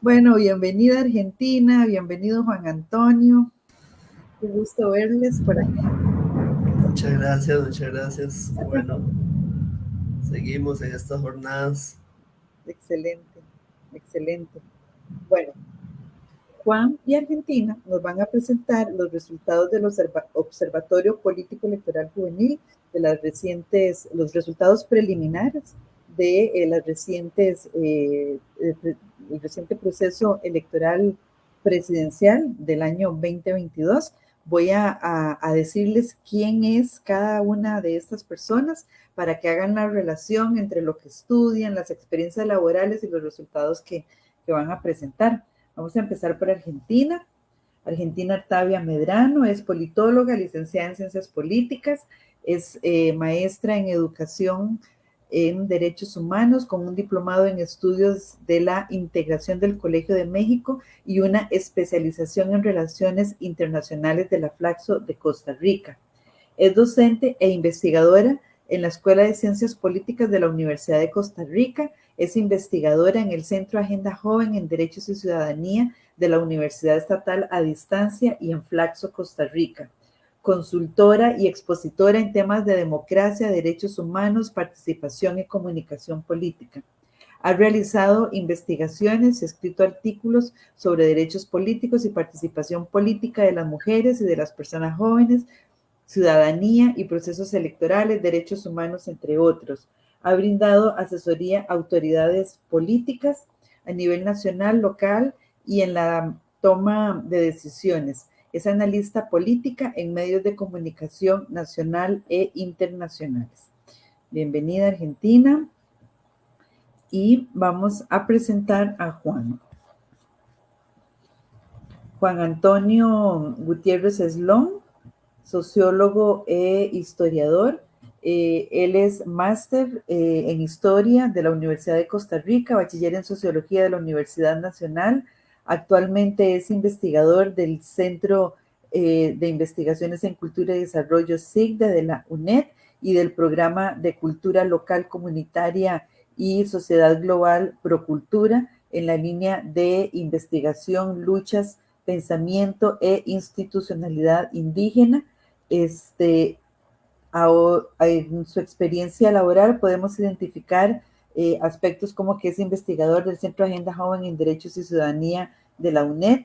Bueno, bienvenida Argentina, bienvenido Juan Antonio. Qué gusto verles por aquí. Muchas gracias, muchas gracias. Bueno, seguimos en estas jornadas. Excelente, excelente. Bueno, Juan y Argentina nos van a presentar los resultados del Observatorio Político Electoral Juvenil de los resultados preliminares de el reciente proceso electoral presidencial del año 2022. Voy a decirles quién es cada una de estas personas para que hagan la relación entre lo que estudian, las experiencias laborales y los resultados que van a presentar. Vamos a empezar por Argentina. Argentina Artavia Medrano es politóloga, licenciada en Ciencias Políticas, es maestra en Educación en Derechos Humanos con un diplomado en Estudios de la Integración del Colegio de México y una especialización en Relaciones Internacionales de la Flaxo de Costa Rica. Es docente e investigadora en la Escuela de Ciencias Políticas de la Universidad de Costa Rica. Es investigadora en el Centro Agenda Joven en Derechos y Ciudadanía de la Universidad Estatal a Distancia y en Flaxo, Costa Rica. Consultora y expositora en temas de democracia, derechos humanos, participación y comunicación política. Ha realizado investigaciones y escrito artículos sobre derechos políticos y participación política de las mujeres y de las personas jóvenes, ciudadanía y procesos electorales, derechos humanos, entre otros. Ha brindado asesoría a autoridades políticas a nivel nacional, local y en la toma de decisiones. Es analista política en medios de comunicación nacional e internacionales. Bienvenida, Argentina. Y vamos a presentar a Juan. Juan Antonio Gutiérrez Eslón, sociólogo e historiador. Él es máster en historia de la Universidad de Costa Rica, bachiller en sociología de la Universidad Nacional. Actualmente es investigador del Centro de Investigaciones en Cultura y Desarrollo SIGDE de la UNED y del programa de Cultura Local Comunitaria y Sociedad Global Procultura en la línea de investigación, luchas, pensamiento e institucionalidad indígena. En su experiencia laboral podemos identificar aspectos como que es investigador del Centro Agenda Joven en Derechos y Ciudadanía de la UNED,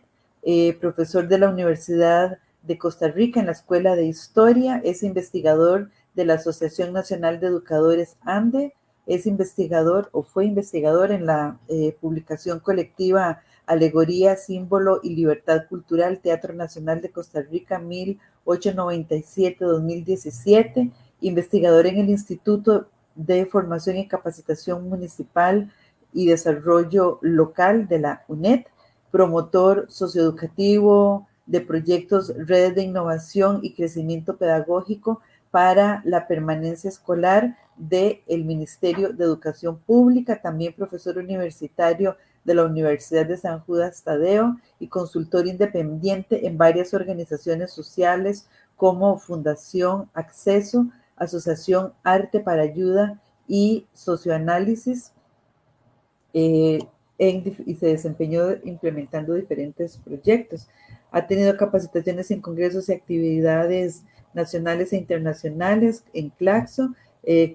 profesor de la Universidad de Costa Rica en la Escuela de Historia, es investigador de la Asociación Nacional de Educadores ANDE, es investigador o fue investigador en la publicación colectiva Alegoría, Símbolo y Libertad Cultural, Teatro Nacional de Costa Rica, 1897-2017, investigador en el Instituto de Formación y Capacitación Municipal y Desarrollo Local de la UNED, promotor socioeducativo de proyectos, redes de innovación y crecimiento pedagógico para la permanencia escolar del Ministerio de Educación Pública, también profesor universitario de la Universidad de San Judas Tadeo y consultor independiente en varias organizaciones sociales como Fundación Acceso, Asociación Arte para Ayuda y Socioanálisis, y se desempeñó implementando diferentes proyectos. Ha tenido capacitaciones en congresos y actividades nacionales e internacionales en Claxo,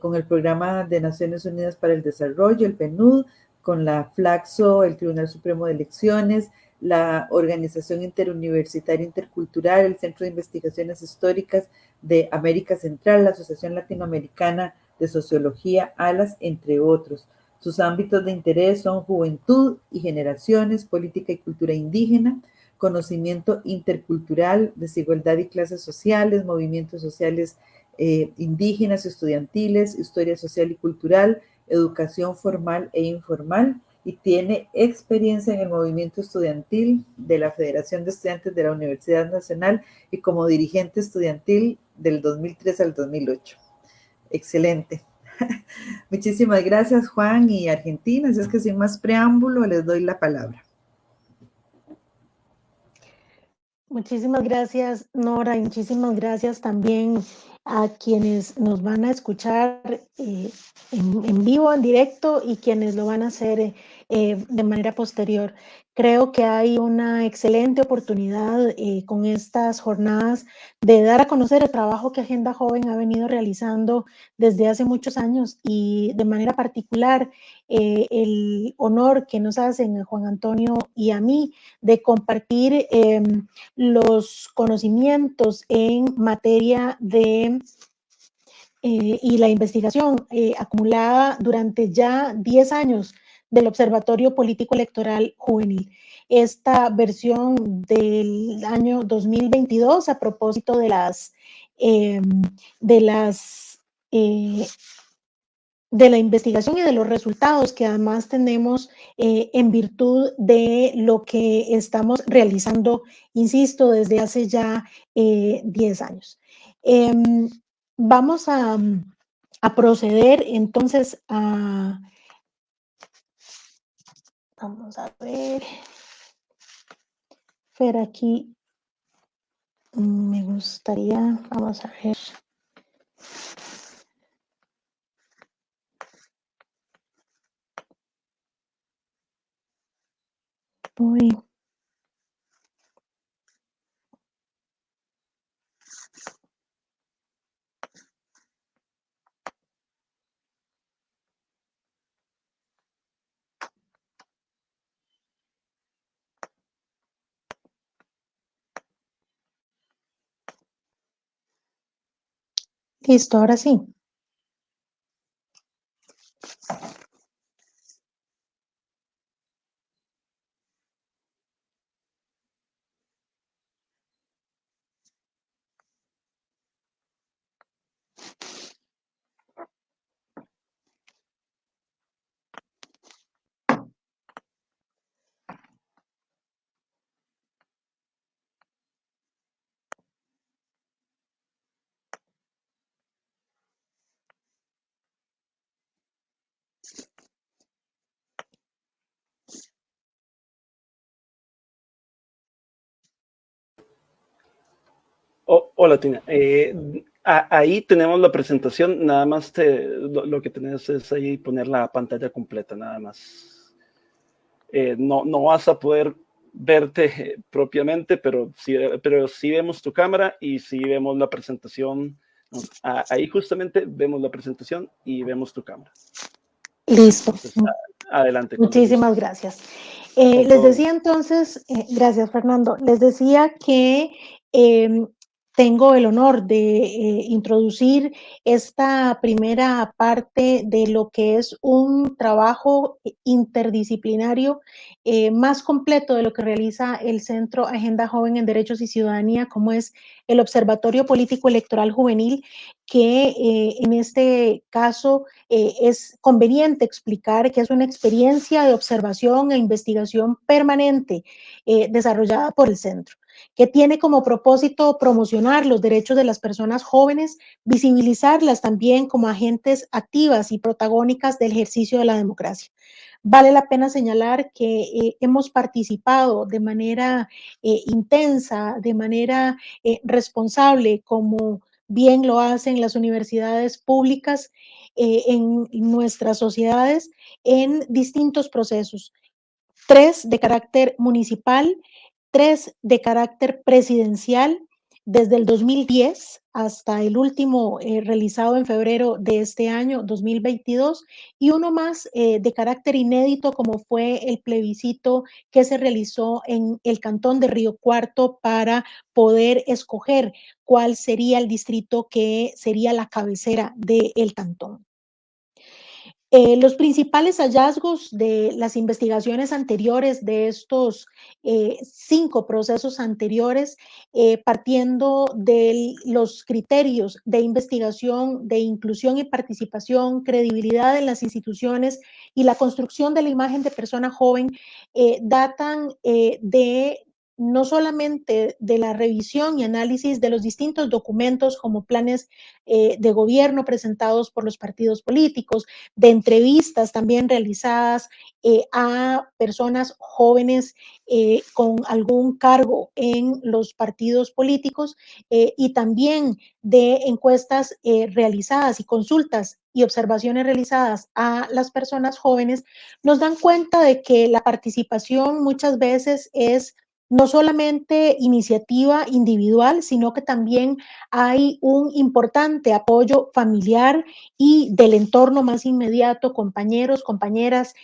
con el Programa de Naciones Unidas para el Desarrollo, el PNUD, con la Flaxo, el Tribunal Supremo de Elecciones, la Organización Interuniversitaria Intercultural, el Centro de Investigaciones Históricas de América Central, la Asociación Latinoamericana de Sociología, ALAS, entre otros. Sus ámbitos de interés son juventud y generaciones, política y cultura indígena, conocimiento intercultural, desigualdad y clases sociales, movimientos sociales indígenas, estudiantiles, historia social y cultural, educación formal e informal, y tiene experiencia en el movimiento estudiantil de la Federación de Estudiantes de la Universidad Nacional y como dirigente estudiantil del 2003 al 2008. Excelente. Muchísimas gracias, Juan y Argentina. Así es que sin más preámbulo, les doy la palabra. Muchísimas gracias, Nora, y muchísimas gracias también a quienes nos van a escuchar en vivo, en directo, y quienes lo van a hacer de manera posterior. Creo que hay una excelente oportunidad con estas jornadas de dar a conocer el trabajo que Agenda Joven ha venido realizando desde hace muchos años y de manera particular el honor que nos hacen a Juan Antonio y a mí de compartir los conocimientos en materia de y la investigación acumulada durante ya 10 años del Observatorio Político Electoral Juvenil. Esta versión del año 2022 a propósito eh, de las de la investigación y de los resultados que además tenemos en virtud de lo que estamos realizando, insisto, desde hace ya 10 años. Vamos a proceder entonces a... Vamos a ver. Fer, aquí me gustaría, vamos a ver. Uy. Listo, ahora sí. Hola, Tina. Ahí tenemos la presentación, nada más lo que tenés es ahí poner la pantalla completa, nada más. No vas a poder verte propiamente, pero sí vemos tu cámara y sí vemos la presentación. Ahí justamente vemos la presentación y vemos tu cámara. Listo. Entonces, adelante. Muchísimas gracias. Les decía entonces, gracias Fernando, les decía que tengo el honor de introducir esta primera parte de lo que es un trabajo interdisciplinario más completo de lo que realiza el Centro Agenda Joven en Derechos y Ciudadanía, como es el Observatorio Político Electoral Juvenil, que en este caso es conveniente explicar que es una experiencia de observación e investigación permanente desarrollada por el centro, que tiene como propósito promocionar los derechos de las personas jóvenes, visibilizarlas también como agentes activas y protagónicas del ejercicio de la democracia. Vale la pena señalar que hemos participado de manera intensa, de manera responsable, como bien lo hacen las universidades públicas en nuestras sociedades en distintos procesos. 3 de carácter municipal, 3 de carácter presidencial, desde el 2010 hasta el último realizado en febrero de este año 2022 y uno más de carácter inédito como fue el plebiscito que se realizó en el cantón de Río Cuarto para poder escoger cuál sería el distrito que sería la cabecera del cantón. Los principales hallazgos de las investigaciones anteriores de estos 5 procesos anteriores, partiendo de los criterios de investigación, de inclusión y participación, credibilidad en las instituciones y la construcción de la imagen de persona joven, datan de no solamente de la revisión y análisis de los distintos documentos como planes de gobierno presentados por los partidos políticos, de entrevistas también realizadas a personas jóvenes con algún cargo en los partidos políticos y también de encuestas realizadas y consultas y observaciones realizadas a las personas jóvenes, nos dan cuenta de que la participación muchas veces es no solamente iniciativa individual, sino que también hay un importante apoyo familiar y del entorno más inmediato, compañeros, compañeras,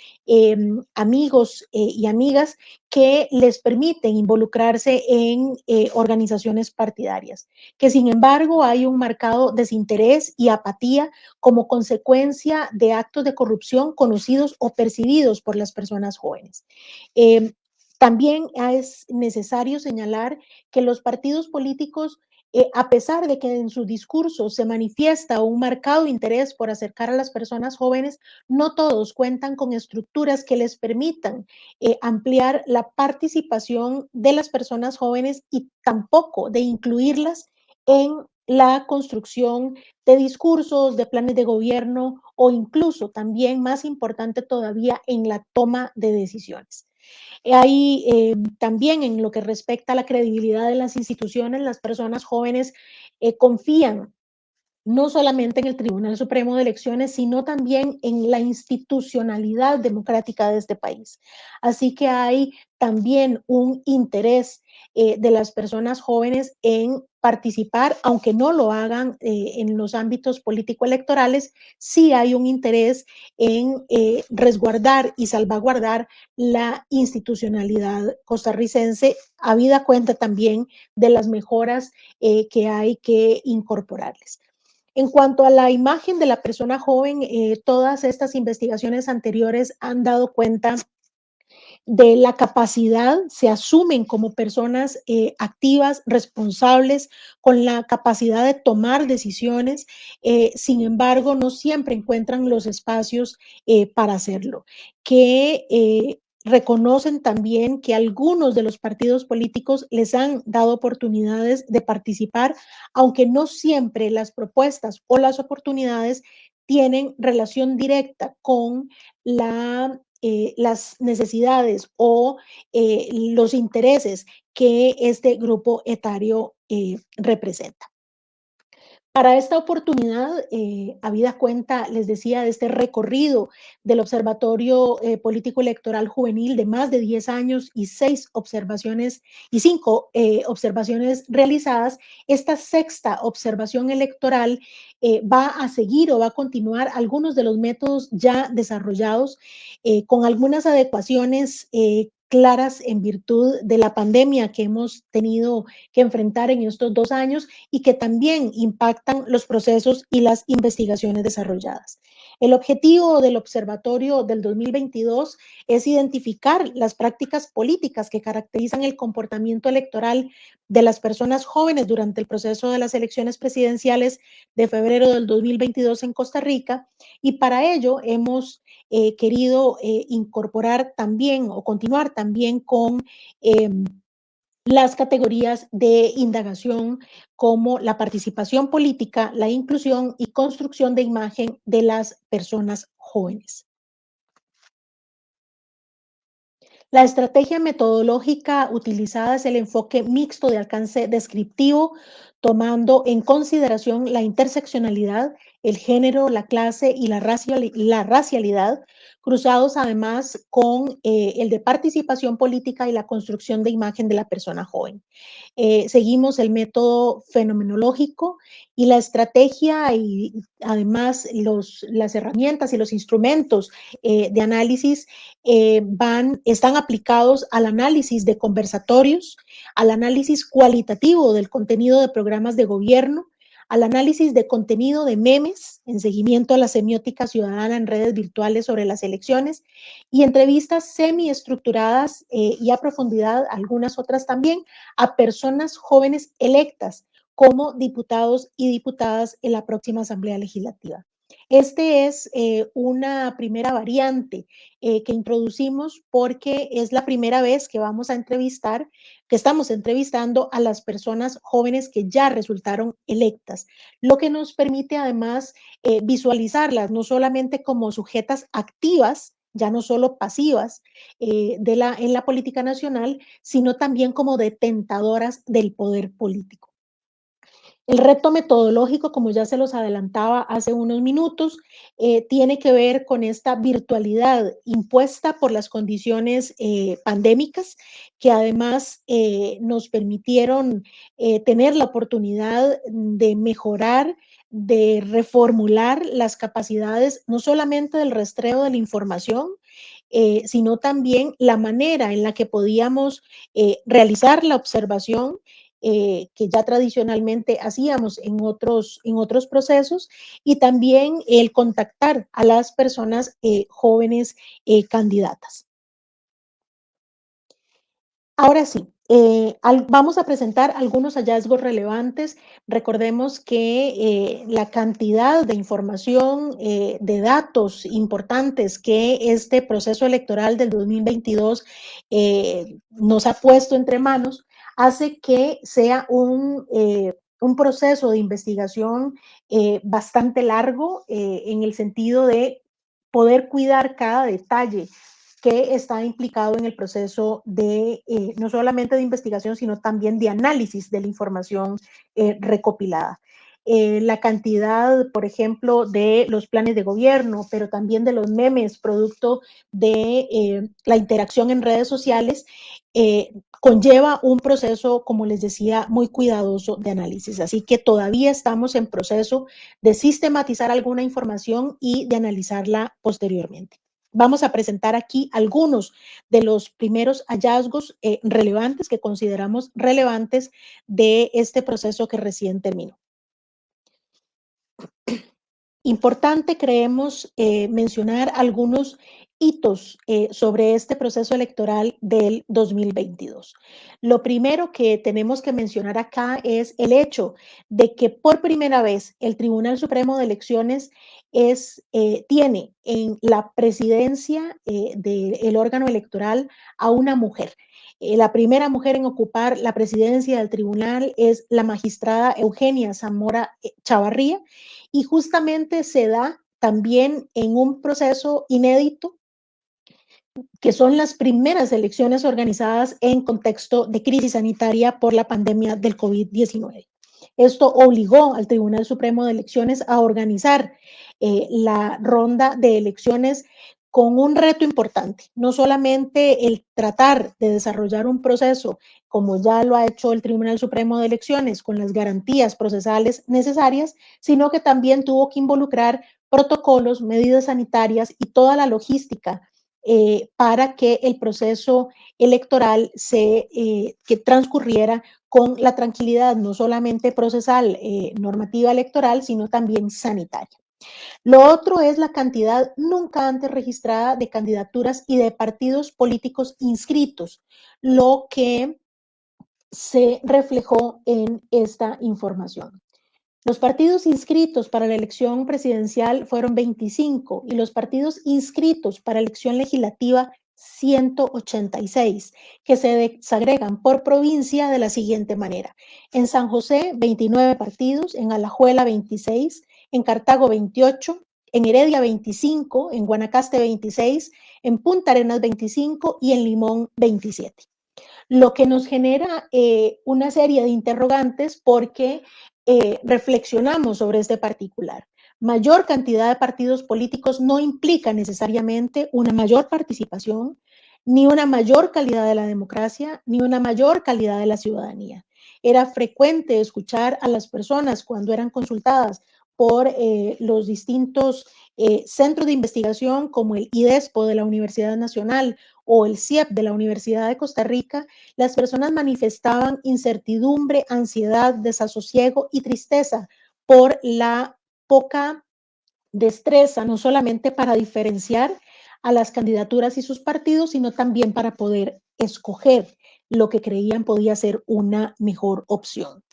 amigos y amigas que les permiten involucrarse en organizaciones partidarias. Que sin embargo hay un marcado desinterés y apatía como consecuencia de actos de corrupción conocidos o percibidos por las personas jóvenes. También es necesario señalar que los partidos políticos, a pesar de que en su discurso se manifiesta un marcado interés por acercar a las personas jóvenes, no todos cuentan con estructuras que les permitan ampliar la participación de las personas jóvenes y tampoco de incluirlas en la construcción de discursos, de planes de gobierno o incluso también, más importante todavía, en la toma de decisiones. Ahí también en lo que respecta a la credibilidad de las instituciones, las personas jóvenes confían no solamente en el Tribunal Supremo de Elecciones, sino también en la institucionalidad democrática de este país. Así que hay también un interés de las personas jóvenes en participar, aunque no lo hagan en los ámbitos político-electorales, sí hay un interés en resguardar y salvaguardar la institucionalidad costarricense, habida cuenta también de las mejoras que hay que incorporarles. En cuanto a la imagen de la persona joven, todas estas investigaciones anteriores han dado cuenta de la capacidad, se asumen como personas activas, responsables, con la capacidad de tomar decisiones, sin embargo, no siempre encuentran los espacios para hacerlo, que reconocen también que algunos de los partidos políticos les han dado oportunidades de participar, aunque no siempre las propuestas o las oportunidades tienen relación directa con las necesidades o los intereses que este grupo etario representa. Para esta oportunidad, habida cuenta, les decía, de este recorrido del Observatorio Político Electoral Juvenil de más de 10 años y 5 observaciones realizadas, esta sexta observación electoral va a seguir o va a continuar algunos de los métodos ya desarrollados con algunas adecuaciones claras en virtud de la pandemia que hemos tenido que enfrentar en estos 2 años y que también impactan los procesos y las investigaciones desarrolladas. El objetivo del observatorio del 2022 es identificar las prácticas políticas que caracterizan el comportamiento electoral de las personas jóvenes durante el proceso de las elecciones presidenciales de febrero del 2022 en Costa Rica, y para ello hemos querido incorporar también o continuar también con las categorías de indagación como la participación política, la inclusión y construcción de imagen de las personas jóvenes. La estrategia metodológica utilizada es el enfoque mixto de alcance descriptivo, tomando en consideración la interseccionalidad, el género, la clase y la racialidad, cruzados además con el de participación política y la construcción de imagen de la persona joven. Seguimos el método fenomenológico y la estrategia y además las herramientas y los instrumentos de análisis están aplicados al análisis de conversatorios, al análisis cualitativo del contenido de programas de gobierno, al análisis de contenido de memes en seguimiento a la semiótica ciudadana en redes virtuales sobre las elecciones y entrevistas semiestructuradas y a profundidad, algunas otras también, a personas jóvenes electas como diputados y diputadas en la próxima Asamblea Legislativa. Este es una primera variante que introducimos porque es la primera vez que estamos entrevistando a las personas jóvenes que ya resultaron electas, lo que nos permite además visualizarlas no solamente como sujetas activas, ya no solo pasivas en la política nacional, sino también como detentadoras del poder político. El reto metodológico, como ya se los adelantaba hace unos minutos, tiene que ver con esta virtualidad impuesta por las condiciones pandémicas, que además nos permitieron tener la oportunidad de mejorar, de reformular las capacidades, no solamente del rastreo de la información, sino también la manera en la que podíamos realizar la observación que ya tradicionalmente hacíamos en otros procesos, y también el contactar a las personas jóvenes candidatas. Ahora sí, vamos a presentar algunos hallazgos relevantes. Recordemos que la cantidad de información, de datos importantes que este proceso electoral del 2022 nos ha puesto entre manos, hace que sea un proceso de investigación bastante largo en el sentido de poder cuidar cada detalle que está implicado en el proceso de no solamente de investigación, sino también de análisis de la información recopilada. La cantidad, por ejemplo, de los planes de gobierno, pero también de los memes, producto de la interacción en redes sociales, conlleva un proceso, como les decía, muy cuidadoso de análisis. Así que todavía estamos en proceso de sistematizar alguna información y de analizarla posteriormente. Vamos a presentar aquí algunos de los primeros hallazgos relevantes que consideramos relevantes de este proceso que recién terminó. Importante, creemos, mencionar algunos hitos sobre este proceso electoral del 2022. Lo primero que tenemos que mencionar acá es el hecho de que por primera vez el Tribunal Supremo de Elecciones tiene en la presidencia del órgano electoral a una mujer. La primera mujer en ocupar la presidencia del tribunal es la magistrada Eugenia Zamora Chavarría, y justamente se da también en un proceso inédito, que son las primeras elecciones organizadas en contexto de crisis sanitaria por la pandemia del COVID-19. Esto obligó al Tribunal Supremo de Elecciones a organizar la ronda de elecciones con un reto importante, no solamente el tratar de desarrollar un proceso como ya lo ha hecho el Tribunal Supremo de Elecciones con las garantías procesales necesarias, sino que también tuvo que involucrar protocolos, medidas sanitarias y toda la logística para que el proceso electoral que transcurriera con la tranquilidad no solamente procesal, normativa electoral, sino también sanitaria. Lo otro es la cantidad nunca antes registrada de candidaturas y de partidos políticos inscritos, lo que se reflejó en esta información. Los partidos inscritos para la elección presidencial fueron 25 y los partidos inscritos para elección legislativa 186, que se desagregan por provincia de la siguiente manera. En San José, 29 partidos, en Alajuela, 26, en Cartago, 28, en Heredia, 25, en Guanacaste, 26, en Punta Arenas, 25 y en Limón, 27. Lo que nos genera una serie de interrogantes porque reflexionamos sobre este particular. Mayor cantidad de partidos políticos no implica necesariamente una mayor participación, ni una mayor calidad de la democracia, ni una mayor calidad de la ciudadanía. Era frecuente escuchar a las personas cuando eran consultadas por los distintos centros de investigación como el IDESPO de la Universidad Nacional o el CIEP de la Universidad de Costa Rica, las personas manifestaban incertidumbre, ansiedad, desasosiego y tristeza por la poca destreza, no solamente para diferenciar a las candidaturas y sus partidos, sino también para poder escoger lo que creían podía ser una mejor opción.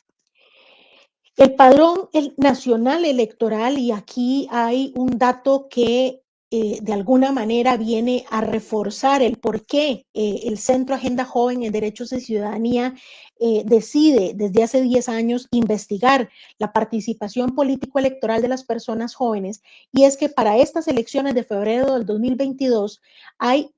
El padrón nacional electoral, y aquí hay un dato que de alguna manera viene a reforzar el por qué el Centro Agenda Joven en Derechos de Ciudadanía decide desde hace 10 años investigar la participación político-electoral de las personas jóvenes, y es que para estas elecciones de febrero del 2022 hay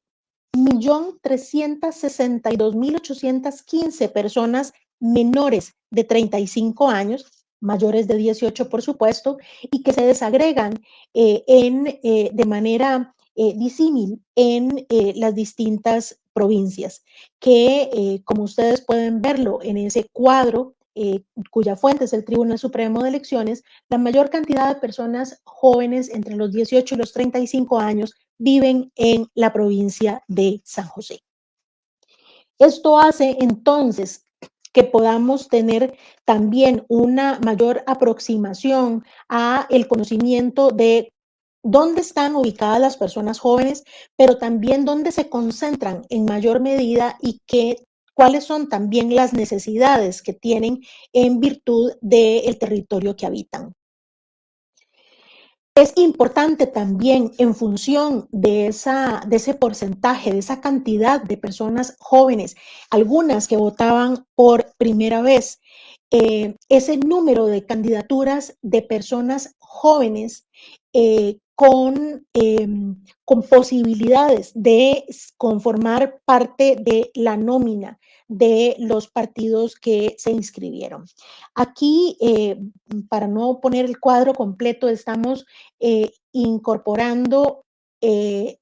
1.362.815 personas menores de 35 años, mayores de 18 por supuesto, y que se desagregan de manera disímil en las distintas provincias, que como ustedes pueden verlo en ese cuadro, cuya fuente es el Tribunal Supremo de Elecciones, la mayor cantidad de personas jóvenes entre los 18 y los 35 años viven en la provincia de San José. Esto hace entonces que podamos tener también una mayor aproximación a el conocimiento de dónde están ubicadas las personas jóvenes, pero también dónde se concentran en mayor medida y cuáles son también las necesidades que tienen en virtud del territorio que habitan. Es importante también, en función de ese porcentaje, de esa cantidad de personas jóvenes, algunas que votaban por primera vez, ese número de candidaturas de personas jóvenes con posibilidades de conformar parte de la nómina de los partidos que se inscribieron. Aquí, para no poner el cuadro completo, estamos incorporando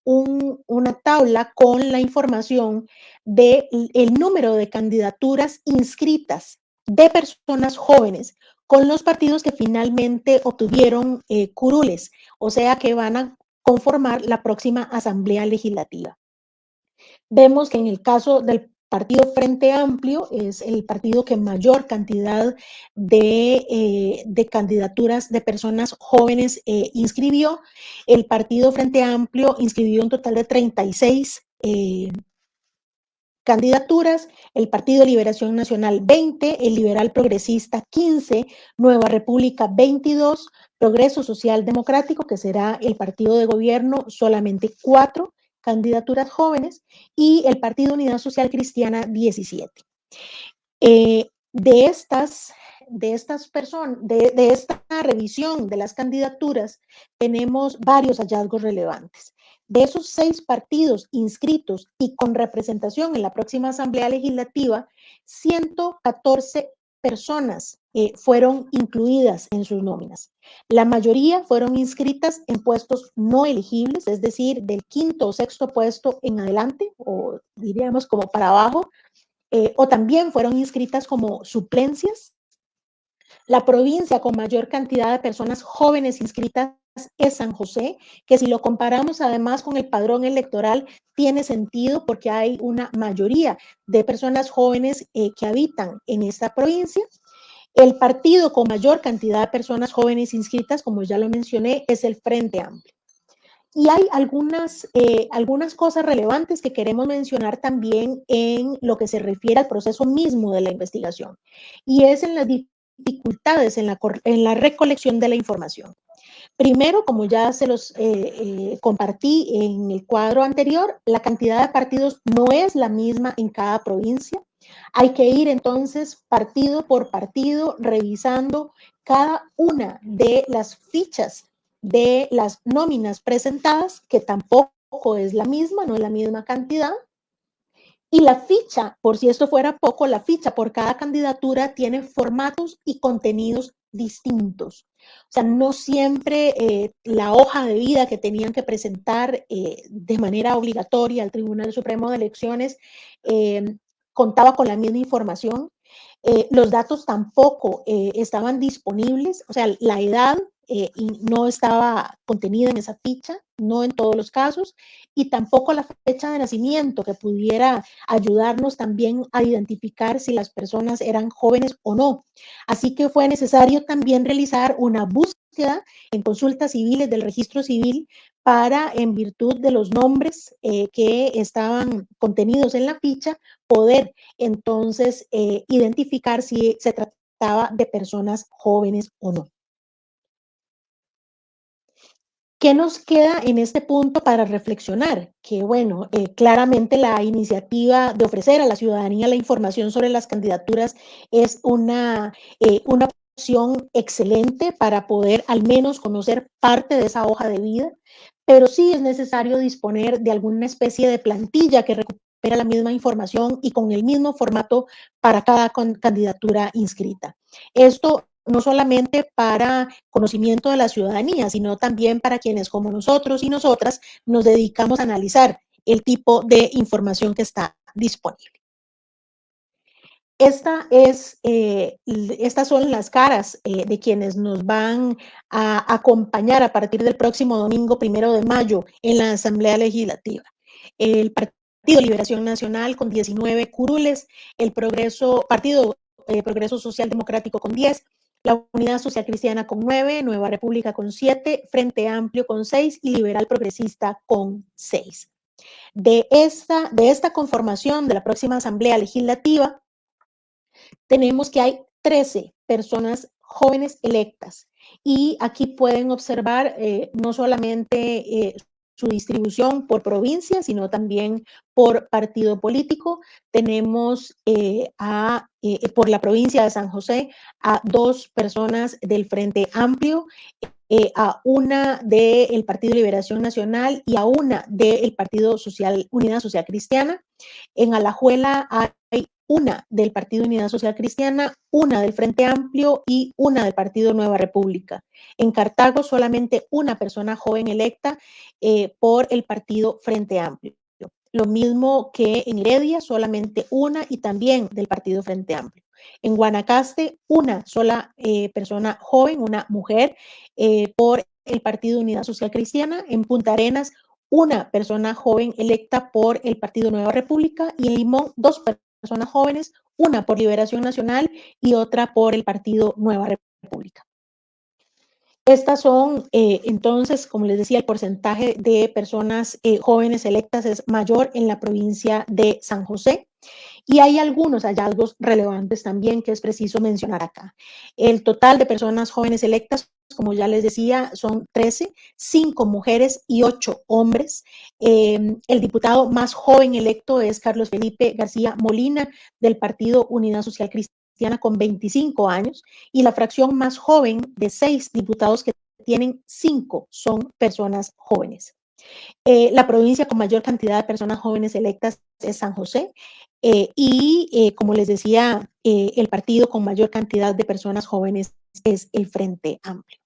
una tabla con la información del número de candidaturas inscritas de personas jóvenes con los partidos que finalmente obtuvieron curules, o sea que van a conformar la próxima Asamblea Legislativa. Vemos que en el caso del Partido Frente Amplio es el partido que mayor cantidad de candidaturas de personas jóvenes inscribió. El Partido Frente Amplio inscribió un total de 36 candidaturas, el Partido de Liberación Nacional 20, el Liberal Progresista 15, Nueva República 22, Progreso Social Democrático, que será el partido de gobierno, solamente 4 candidaturas jóvenes, y el Partido Unidad Social Cristiana 17. De esta revisión de las candidaturas tenemos varios hallazgos relevantes. De esos 6 partidos inscritos y con representación en la próxima Asamblea Legislativa, 114 personas fueron incluidas en sus nóminas. La mayoría fueron inscritas en puestos no elegibles, es decir, del 5º o 6º puesto en adelante, o diríamos como para abajo, o también fueron inscritas como suplencias. La provincia con mayor cantidad de personas jóvenes inscritas es San José, que si lo comparamos además con el padrón electoral, tiene sentido porque hay una mayoría de personas jóvenes que habitan en esta provincia. El partido con mayor cantidad de personas jóvenes inscritas, como ya lo mencioné, es el Frente Amplio. Y hay algunas cosas relevantes que queremos mencionar también en lo que se refiere al proceso mismo de la investigación, y es en las dificultades en la recolección de la información. Primero, como ya se los compartí en el cuadro anterior, la cantidad de partidos no es la misma en cada provincia. Hay que ir entonces partido por partido revisando cada una de las fichas de las nóminas presentadas, que tampoco es la misma, no es la misma cantidad. Y la ficha, por si esto fuera poco, la ficha por cada candidatura tiene formatos y contenidos distintos. O sea, no siempre la hoja de vida que tenían que presentar de manera obligatoria al Tribunal Supremo de Elecciones contaba con la misma información. Los datos tampoco estaban disponibles, o sea, la edad no estaba contenida en esa ficha, no en todos los casos, y tampoco la fecha de nacimiento, que pudiera ayudarnos también a identificar si las personas eran jóvenes o no. Así que fue necesario también realizar una búsqueda en consultas civiles del registro civil para, en virtud de los nombres que estaban contenidos en la ficha, poder entonces identificar si se trataba trataba de personas jóvenes o no. ¿Qué nos queda en este punto para reflexionar? Que bueno, claramente la iniciativa de ofrecer a la ciudadanía la información sobre las candidaturas es una opción excelente para poder al menos conocer parte de esa hoja de vida, pero sí es necesario disponer de alguna especie de plantilla que recupera la misma información y con el mismo formato para cada candidatura inscrita. Esto no solamente para conocimiento de la ciudadanía, sino también para quienes como nosotros y nosotras nos dedicamos a analizar el tipo de información que está disponible. Estas son las caras de quienes nos van a acompañar a partir del próximo domingo 1 de mayo en la Asamblea Legislativa. El Partido Liberación Nacional con 19 curules, el Partido Progreso Social Democrático con 10, la Unidad Social Cristiana con 9, Nueva República con 7, Frente Amplio con 6 y Liberal Progresista con 6. De esta conformación de la próxima Asamblea Legislativa, tenemos que hay 13 personas jóvenes electas y aquí pueden observar no solamente su distribución por provincia, sino también por partido político. Tenemos por la provincia de San José a 2 personas del Frente Amplio, a una del Partido Liberación Nacional y a una del Partido Unidad Social Cristiana. En Alajuela hay una del Partido Unidad Social Cristiana, una del Frente Amplio y una del Partido Nueva República. En Cartago solamente una persona joven electa por el Partido Frente Amplio. Lo mismo que en Heredia, solamente una y también del Partido Frente Amplio. En Guanacaste, una sola persona joven, una mujer, por el Partido Unidad Social Cristiana. En Punta Arenas, una persona joven electa por el Partido Nueva República. Y en Limón, 2 personas jóvenes, una por Liberación Nacional y otra por el Partido Nueva República. Estas son, entonces, como les decía, el porcentaje de personas jóvenes electas es mayor en la provincia de San José. Y hay algunos hallazgos relevantes también que es preciso mencionar acá. El total de personas jóvenes electas, como ya les decía, son 13, 5 mujeres y 8 hombres. El diputado más joven electo es Carlos Felipe García Molina, del Partido Unidad Social Cristiana, con 25 años, y la fracción más joven de 6 diputados que tienen 5 son personas jóvenes. La provincia con mayor cantidad de personas jóvenes electas es San José y como les decía, el partido con mayor cantidad de personas jóvenes es el Frente Amplio.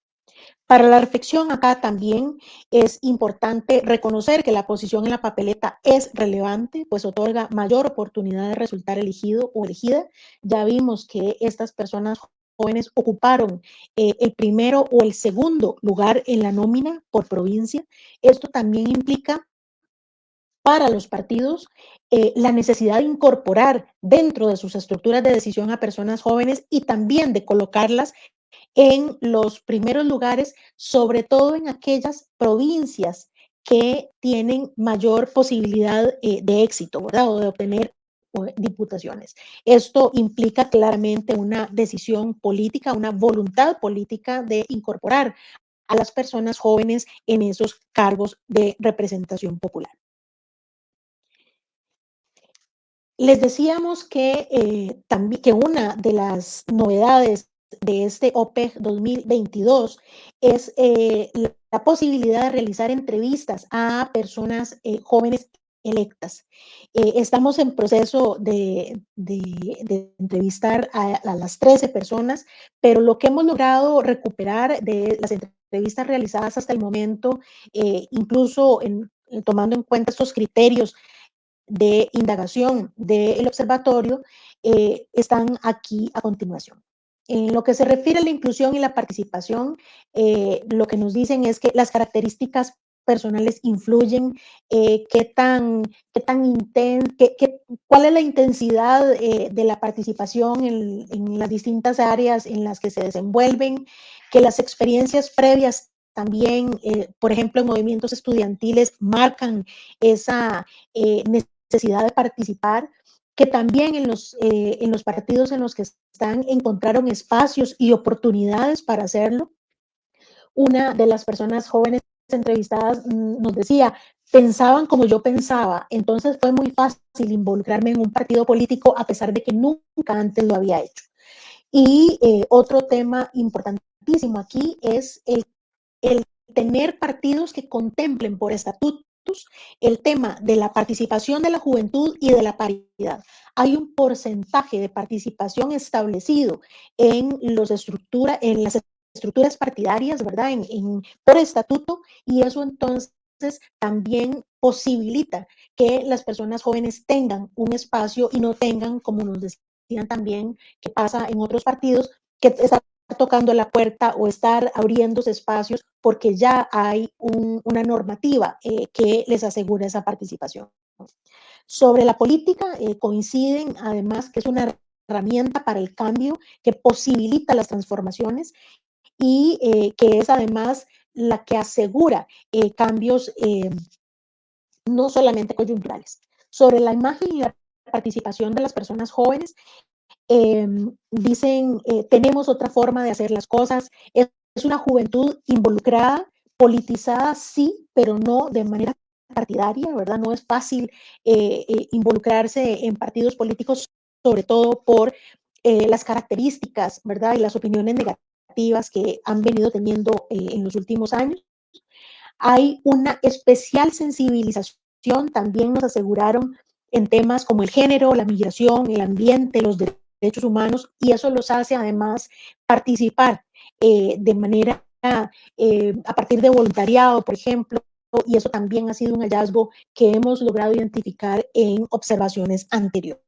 Para la reflexión acá también es importante reconocer que la posición en la papeleta es relevante, pues otorga mayor oportunidad de resultar elegido o elegida. Ya vimos que estas personas jóvenes ocuparon el primero o el segundo lugar en la nómina por provincia. Esto también implica para los partidos la necesidad de incorporar dentro de sus estructuras de decisión a personas jóvenes y también de colocarlas en los primeros lugares, sobre todo en aquellas provincias que tienen mayor posibilidad de éxito, ¿verdad? O de obtener diputaciones. Esto implica claramente una decisión política, una voluntad política de incorporar a las personas jóvenes en esos cargos de representación popular. Les decíamos que, también, que una de las novedades de este OPEG 2022 es la posibilidad de realizar entrevistas a personas jóvenes electas. Estamos en proceso de entrevistar a las 13 personas, pero lo que hemos logrado recuperar de las entrevistas realizadas hasta el momento, incluso tomando en cuenta estos criterios de indagación del observatorio, están aquí a continuación. En lo que se refiere a la inclusión y la participación, lo que nos dicen es que las características personales influyen, cuál es la intensidad de la participación en las distintas áreas en las que se desenvuelven, que las experiencias previas también, por ejemplo, en movimientos estudiantiles, marcan esa necesidad de participar, que también en los partidos en los que están encontraron espacios y oportunidades para hacerlo. Una de las personas jóvenes entrevistadas nos decía, pensaban como yo pensaba, entonces fue muy fácil involucrarme en un partido político a pesar de que nunca antes lo había hecho. Y otro tema importantísimo aquí es el tener partidos que contemplen por estatutos el tema de la participación de la juventud y de la paridad. Hay un porcentaje de participación establecido en las estructuras partidarias, ¿verdad? Por estatuto, y eso entonces también posibilita que las personas jóvenes tengan un espacio y no tengan, como nos decían también, que pasa en otros partidos, que está tocando la puerta o estar abriéndose espacios porque ya hay una normativa que les asegura esa participación. Sobre la política, coinciden además que es una herramienta para el cambio que posibilita las transformaciones y que es además la que asegura cambios no solamente coyunturales. Sobre la imagen y la participación de las personas jóvenes, dicen, tenemos otra forma de hacer las cosas, es una juventud involucrada, politizada, sí, pero no de manera partidaria, ¿verdad? No es fácil involucrarse en partidos políticos, sobre todo por las características, ¿verdad? Y las opiniones negativas que han venido teniendo en los últimos años. Hay una especial sensibilización, también nos aseguraron, en temas como el género, la migración, el ambiente, los derechos humanos, y eso los hace además participar de manera a partir de voluntariado, por ejemplo, y eso también ha sido un hallazgo que hemos logrado identificar en observaciones anteriores.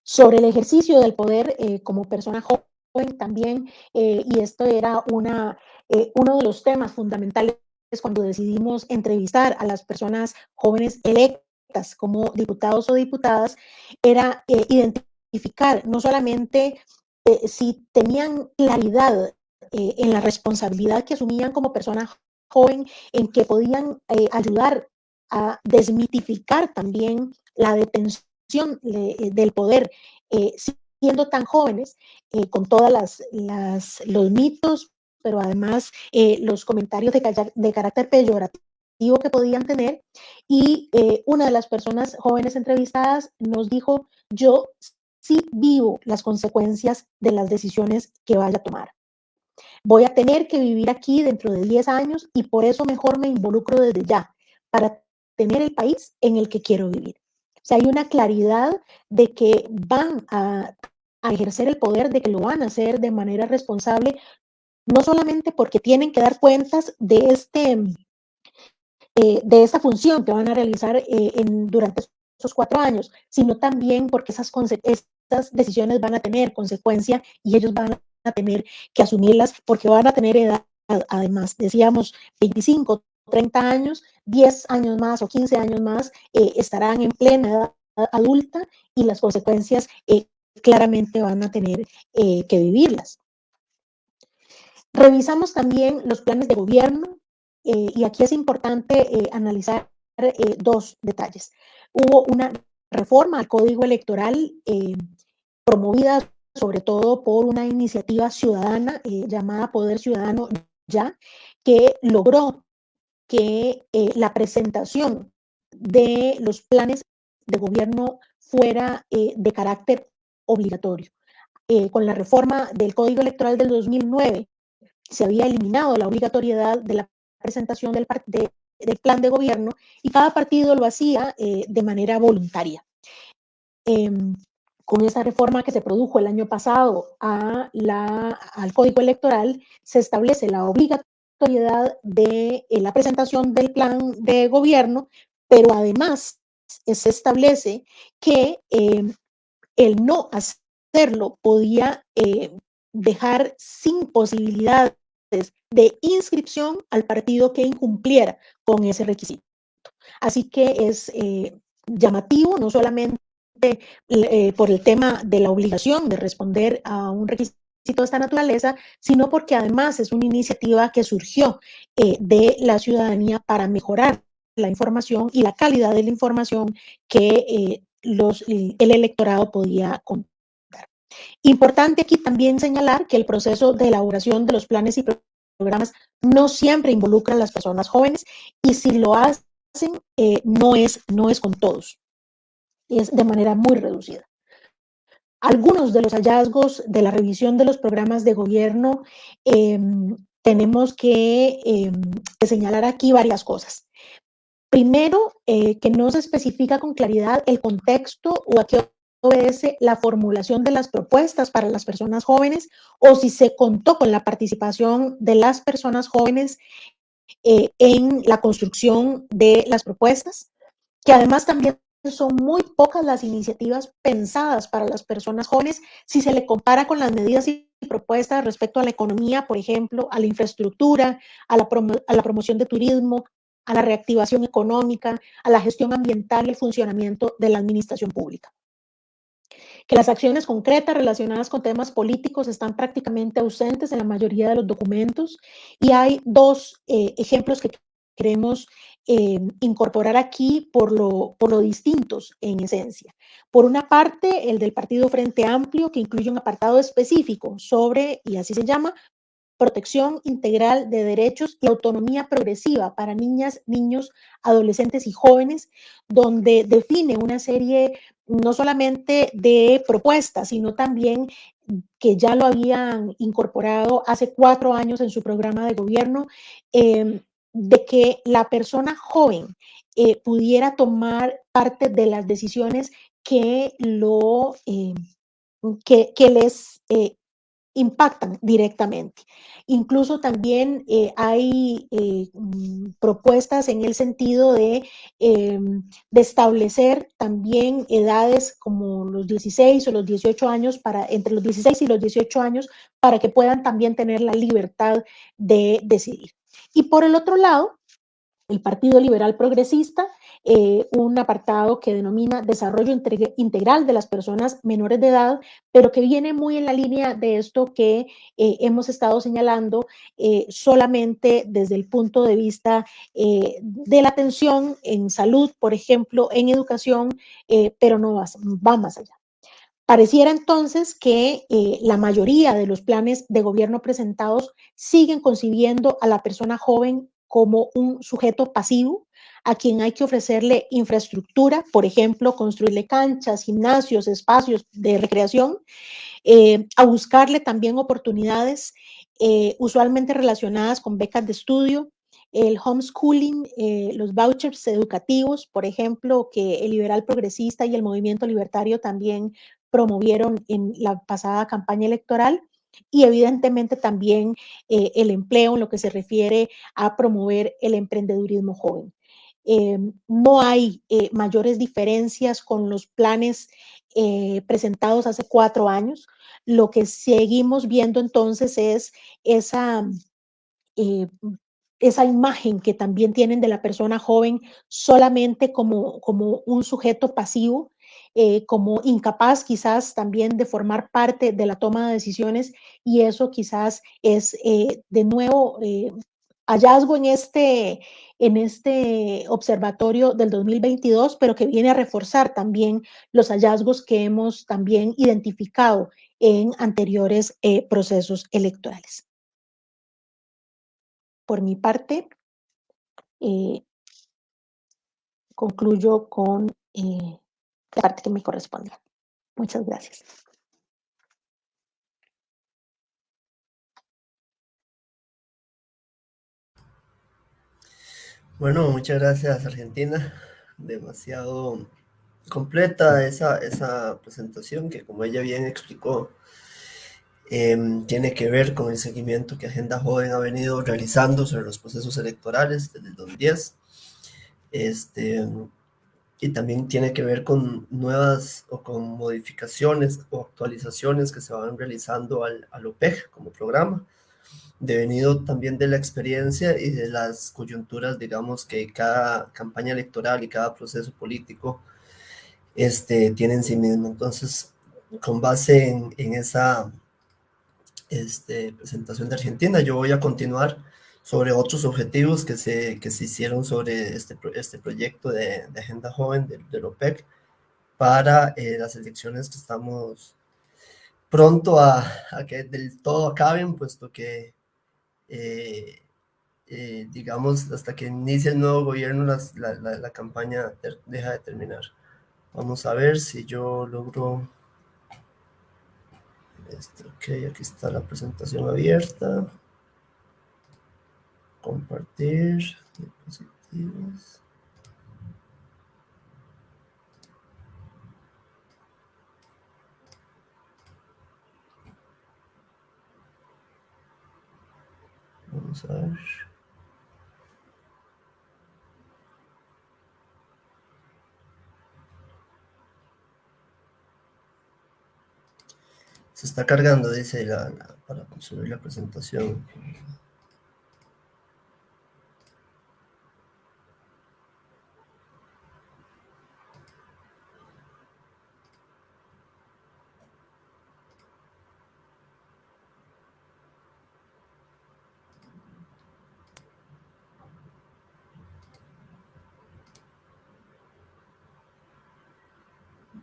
Sobre el ejercicio del poder como persona joven también, y esto era uno de los temas fundamentales cuando decidimos entrevistar a las personas jóvenes electas como diputados o diputadas, era identificar no solamente si tenían claridad en la responsabilidad que asumían como persona joven, en que podían ayudar a desmitificar también la detención del poder, siendo tan jóvenes, con todas los mitos, pero además los comentarios de carácter peyorativo que podían tener. Y una de las personas jóvenes entrevistadas nos dijo, yo sí vivo las consecuencias de las decisiones que vaya a tomar. Voy a tener que vivir aquí dentro de 10 años y por eso mejor me involucro desde ya, para tener el país en el que quiero vivir. O sea, hay una claridad de que van a ejercer el poder, de que lo van a hacer de manera responsable, no solamente porque tienen que dar cuentas de esta función que van a realizar durante esos 4 años, sino también porque estas decisiones van a tener consecuencia y ellos van a tener que asumirlas porque van a tener edad, además, decíamos 25, 30 años, 10 años más o 15 años más, estarán en plena edad adulta y las consecuencias claramente van a tener que vivirlas. Revisamos también los planes de gobierno y aquí es importante analizar 2 detalles. Hubo una reforma al Código Electoral promovida sobre todo por una iniciativa ciudadana llamada Poder Ciudadano Ya, que logró que la presentación de los planes de gobierno fuera de carácter obligatorio. Con la reforma del Código Electoral del 2009, se había eliminado la obligatoriedad de la presentación del plan de gobierno y cada partido lo hacía de manera voluntaria. Con esa reforma que se produjo el año pasado al Código Electoral, se establece la obligatoriedad de la presentación del plan de gobierno, pero además se establece que el no hacerlo podía dejar sin posibilidades de inscripción al partido que incumpliera con ese requisito. Así que es llamativo, no solamente por el tema de la obligación de responder a un requisito de esta naturaleza, sino porque además es una iniciativa que surgió de la ciudadanía para mejorar la información y la calidad de la información que el electorado podía contar. Importante aquí también señalar que el proceso de elaboración de los planes y programas no siempre involucra a las personas jóvenes, y si lo hacen, no es con todos, es de manera muy reducida. Algunos de los hallazgos de la revisión de los programas de gobierno, tenemos que señalar aquí varias cosas. Primero, que no se especifica con claridad el contexto o a qué obedece la formulación de las propuestas para las personas jóvenes, o si se contó con la participación de las personas jóvenes en la construcción de las propuestas, que además también son muy pocas las iniciativas pensadas para las personas jóvenes si se le compara con las medidas y propuestas respecto a la economía, por ejemplo, a la infraestructura, a la promoción de turismo, a la reactivación económica, a la gestión ambiental y el funcionamiento de la administración pública. Que las acciones concretas relacionadas con temas políticos están prácticamente ausentes en la mayoría de los documentos, y hay dos ejemplos que queremos incorporar aquí por lo distintos en esencia. Por una parte, el del Partido Frente Amplio, que incluye un apartado específico sobre, y así se llama, protección integral de derechos y autonomía progresiva para niñas, niños, adolescentes y jóvenes, donde define una serie no solamente de propuestas, sino también que ya lo habían incorporado hace 4 años en su programa de gobierno, de que la persona joven pudiera tomar parte de las decisiones que les impactan directamente. Incluso también hay propuestas en el sentido de establecer también edades como los 16 o los 18 años, entre los 16 y los 18 años, para que puedan también tener la libertad de decidir. Y por el otro lado, el Partido Liberal Progresista, un apartado que denomina desarrollo integral de las personas menores de edad, pero que viene muy en la línea de esto que hemos estado señalando, solamente desde el punto de vista de la atención en salud, por ejemplo, en educación, pero no va más allá. Pareciera entonces que la mayoría de los planes de gobierno presentados siguen concibiendo a la persona joven como un sujeto pasivo a quien hay que ofrecerle infraestructura, por ejemplo, construirle canchas, gimnasios, espacios de recreación, a buscarle también oportunidades usualmente relacionadas con becas de estudio, el homeschooling, los vouchers educativos, por ejemplo, que el liberal progresista y el movimiento libertario también promovieron en la pasada campaña electoral, y evidentemente también el empleo en lo que se refiere a promover el emprendedurismo joven. No hay mayores diferencias con los planes presentados hace 4 años. Lo que seguimos viendo entonces es esa imagen que también tienen de la persona joven solamente como un sujeto pasivo, como incapaz quizás también de formar parte de la toma de decisiones, y eso quizás es de nuevo hallazgo en este observatorio del 2022, pero que viene a reforzar también los hallazgos que hemos también identificado en anteriores procesos electorales. Por mi parte, concluyo con la parte que me corresponde. Muchas gracias. Bueno, muchas gracias, Argentina. Demasiado completa esa presentación que, como ella bien explicó, tiene que ver con el seguimiento que Agenda Joven ha venido realizando sobre los procesos electorales desde el 2010. Y también tiene que ver con nuevas o con modificaciones o actualizaciones que se van realizando al OPEG como programa, devenido también de la experiencia y de las coyunturas, digamos, que cada campaña electoral y cada proceso político tiene en sí mismo. Entonces, con base en esa presentación de Argentina, yo voy a continuar sobre otros objetivos que se hicieron sobre este proyecto de Agenda Joven del OPEC, para las elecciones que estamos pronto a que del todo acaben, puesto que, digamos, hasta que inicie el nuevo gobierno, la campaña deja de terminar. Vamos a ver si yo logro... ok, aquí está la presentación abierta. Compartir diapositivas. Vamos a ver. Se está cargando, dice para subir la presentación.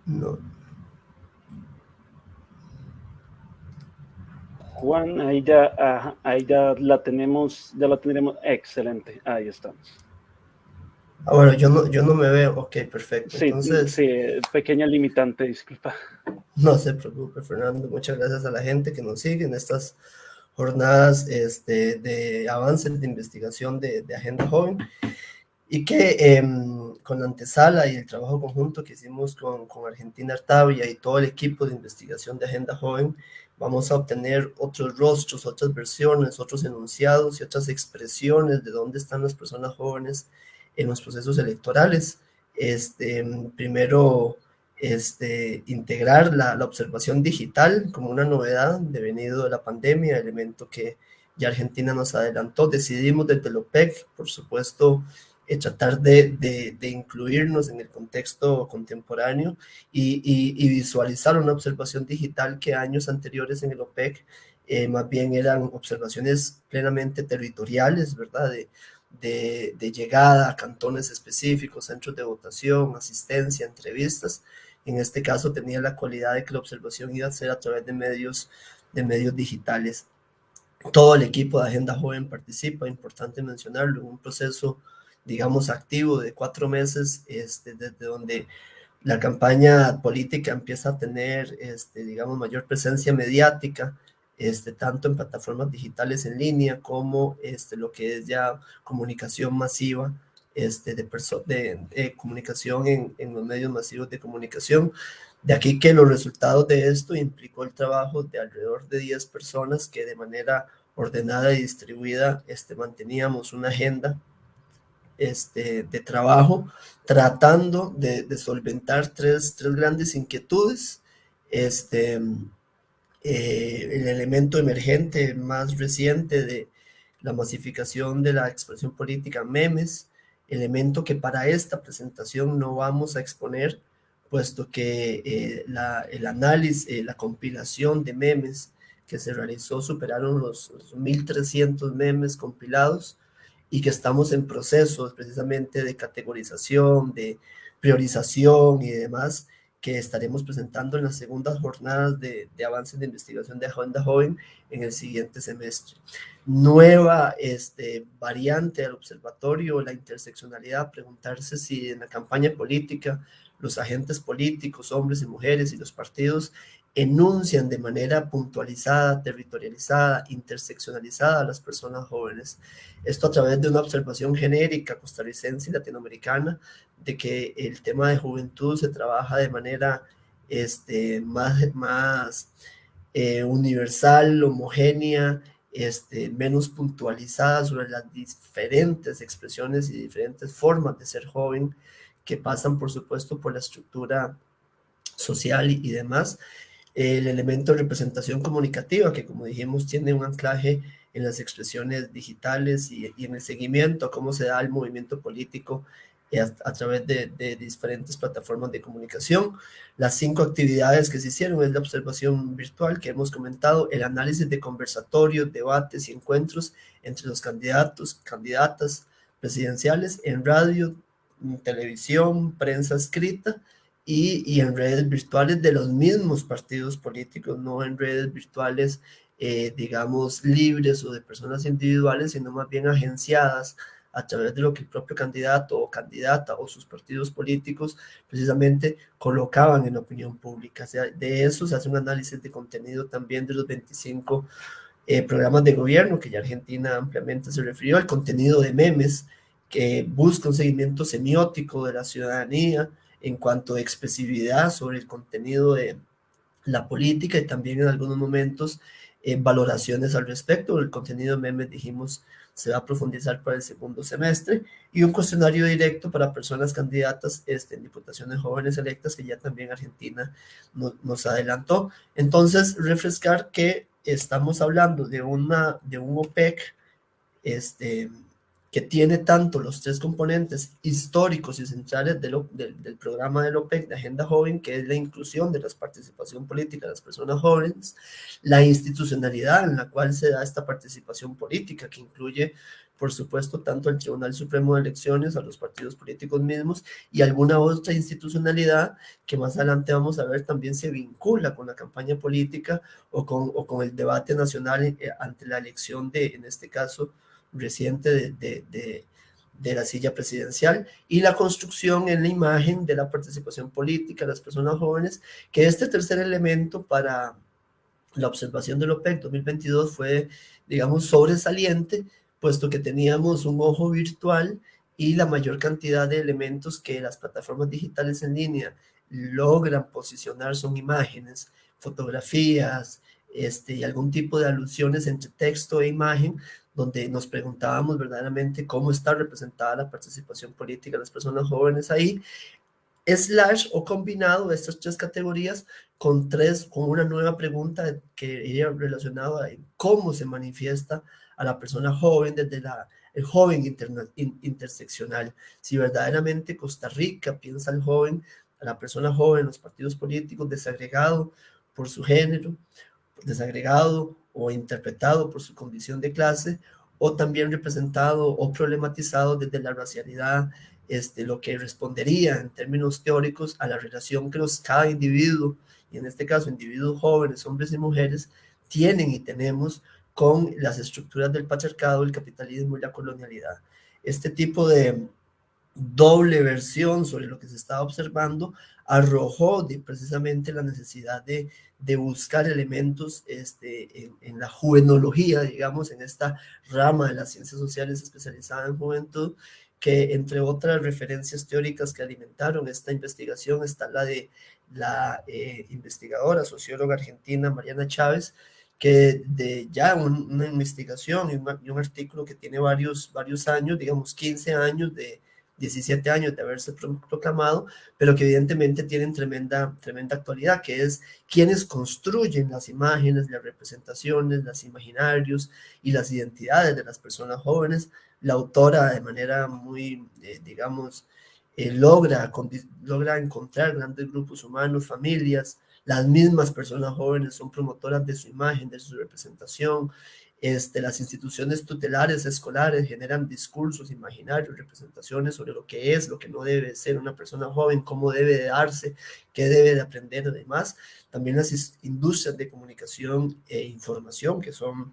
No. Juan, ahí ya la tenemos, excelente, ahí estamos. Bueno, yo no me veo, ok, perfecto. Sí, Entonces, sí, pequeña limitante, disculpa. no se preocupe, Fernando, muchas gracias a la gente que nos sigue en estas jornadas de avances de investigación de Agenda Joven, y que con la antesala y el trabajo conjunto que hicimos con Argentina Artavia y todo el equipo de investigación de Agenda Joven, vamos a obtener otros rostros, otras versiones, otros enunciados y otras expresiones de dónde están las personas jóvenes en los procesos electorales. Primero, integrar la observación digital como una novedad devenido de la pandemia, elemento que ya Argentina nos adelantó. Decidimos desde el OPEC, por supuesto, tratar de incluirnos en el contexto contemporáneo y visualizar una observación digital que años anteriores en el OPEC más bien eran observaciones plenamente territoriales, ¿verdad? De llegada a cantones específicos, centros de votación, asistencia, entrevistas. En este caso tenía la cualidad de que la observación iba a ser a través de medios digitales. Todo el equipo de Agenda Joven participa, importante mencionarlo, en un proceso, digamos, activo de 4 meses, desde donde la campaña política empieza a tener, digamos, mayor presencia mediática, tanto en plataformas digitales en línea como lo que es ya comunicación masiva, de comunicación en los medios masivos de comunicación. De aquí que los resultados de esto implicó el trabajo de alrededor de 10 personas que de manera ordenada y distribuida manteníamos una agenda de trabajo tratando de solventar tres grandes inquietudes. El elemento emergente más reciente de la masificación de la expresión política, memes, elemento que para esta presentación no vamos a exponer, puesto que el análisis, la compilación de memes que se realizó superaron los 1.300 memes compilados, y que estamos en procesos precisamente de categorización, de priorización y demás, que estaremos presentando en las segundas jornadas de avances de investigación de Agenda Joven en el siguiente semestre. Nueva variante del observatorio, la interseccionalidad, preguntarse si en la campaña política los agentes políticos, hombres y mujeres, y los partidos enuncian de manera puntualizada, territorializada, interseccionalizada a las personas jóvenes. Esto a través de una observación genérica costarricense y latinoamericana de que el tema de juventud se trabaja de manera más universal, homogénea, menos puntualizada sobre las diferentes expresiones y diferentes formas de ser joven que pasan, por supuesto, por la estructura social y demás. El elemento de representación comunicativa, que como dijimos tiene un anclaje en las expresiones digitales y en el seguimiento a cómo se da el movimiento político a través de diferentes plataformas de comunicación. Las 5 actividades que se hicieron es la observación virtual que hemos comentado, el análisis de conversatorios, debates y encuentros entre los candidatas presidenciales en radio, televisión, prensa escrita, y en redes virtuales de los mismos partidos políticos, no en redes virtuales, digamos, libres o de personas individuales, sino más bien agenciadas a través de lo que el propio candidato o candidata o sus partidos políticos precisamente colocaban en la opinión pública. O sea, de eso se hace un análisis de contenido también de los 25 programas de gobierno, que ya Argentina ampliamente se refirió, el contenido de memes, que busca un seguimiento semiótico de la ciudadanía en cuanto a expresividad sobre el contenido de la política y también en algunos momentos valoraciones al respecto. El contenido de memes, dijimos, se va a profundizar para el segundo semestre, y un cuestionario directo para personas candidatas en diputaciones jóvenes electas, que ya también Argentina nos adelantó. Entonces, refrescar que estamos hablando de un OPEC que tiene tanto los tres componentes históricos y centrales del programa del OPEC, de Agenda Joven, que es la inclusión de la participación política de las personas jóvenes, la institucionalidad en la cual se da esta participación política, que incluye, por supuesto, tanto el Tribunal Supremo de Elecciones, a los partidos políticos mismos, y alguna otra institucionalidad que más adelante vamos a ver también se vincula con la campaña política o con el debate nacional ante la elección de, en este caso, reciente de la silla presidencial, y la construcción en la imagen de la participación política de las personas jóvenes, que este tercer elemento para la observación del OPEC 2022 fue, digamos, sobresaliente, puesto que teníamos un ojo virtual y la mayor cantidad de elementos que las plataformas digitales en línea logran posicionar son imágenes, fotografías, y algún tipo de alusiones entre texto e imagen, donde nos preguntábamos verdaderamente cómo está representada la participación política de las personas jóvenes ahí, o combinado estas tres categorías con una nueva pregunta que iría relacionada en cómo se manifiesta a la persona joven desde el joven interseccional. Si verdaderamente Costa Rica piensa al joven, a la persona joven, los partidos políticos, desagregado por su género, desagregado o interpretado por su condición de clase, o también representado o problematizado desde la racialidad, lo que respondería en términos teóricos a la relación que cada individuo, y en este caso individuos jóvenes, hombres y mujeres, tienen y tenemos con las estructuras del patriarcado, el capitalismo y la colonialidad. Este tipo de doble versión sobre lo que se estaba observando arrojó precisamente la necesidad de buscar elementos en la juvenología, digamos, en esta rama de las ciencias sociales especializada en juventud, que entre otras referencias teóricas que alimentaron esta investigación está la de la investigadora, socióloga argentina Mariana Chávez, que de ya una investigación y un artículo que tiene varios años, digamos 15 años 17 años de haberse proclamado, pero que evidentemente tienen tremenda actualidad, que es quienes construyen las imágenes, las representaciones, los imaginarios y las identidades de las personas jóvenes. La autora, de manera muy, digamos, logra encontrar grandes grupos humanos, familias. Las mismas personas jóvenes son promotoras de su imagen, de su representación. Las instituciones tutelares escolares generan discursos, imaginarios, representaciones sobre lo que es, lo que no debe ser una persona joven, cómo debe de darse, qué debe de aprender, además. También las industrias de comunicación e información, que son,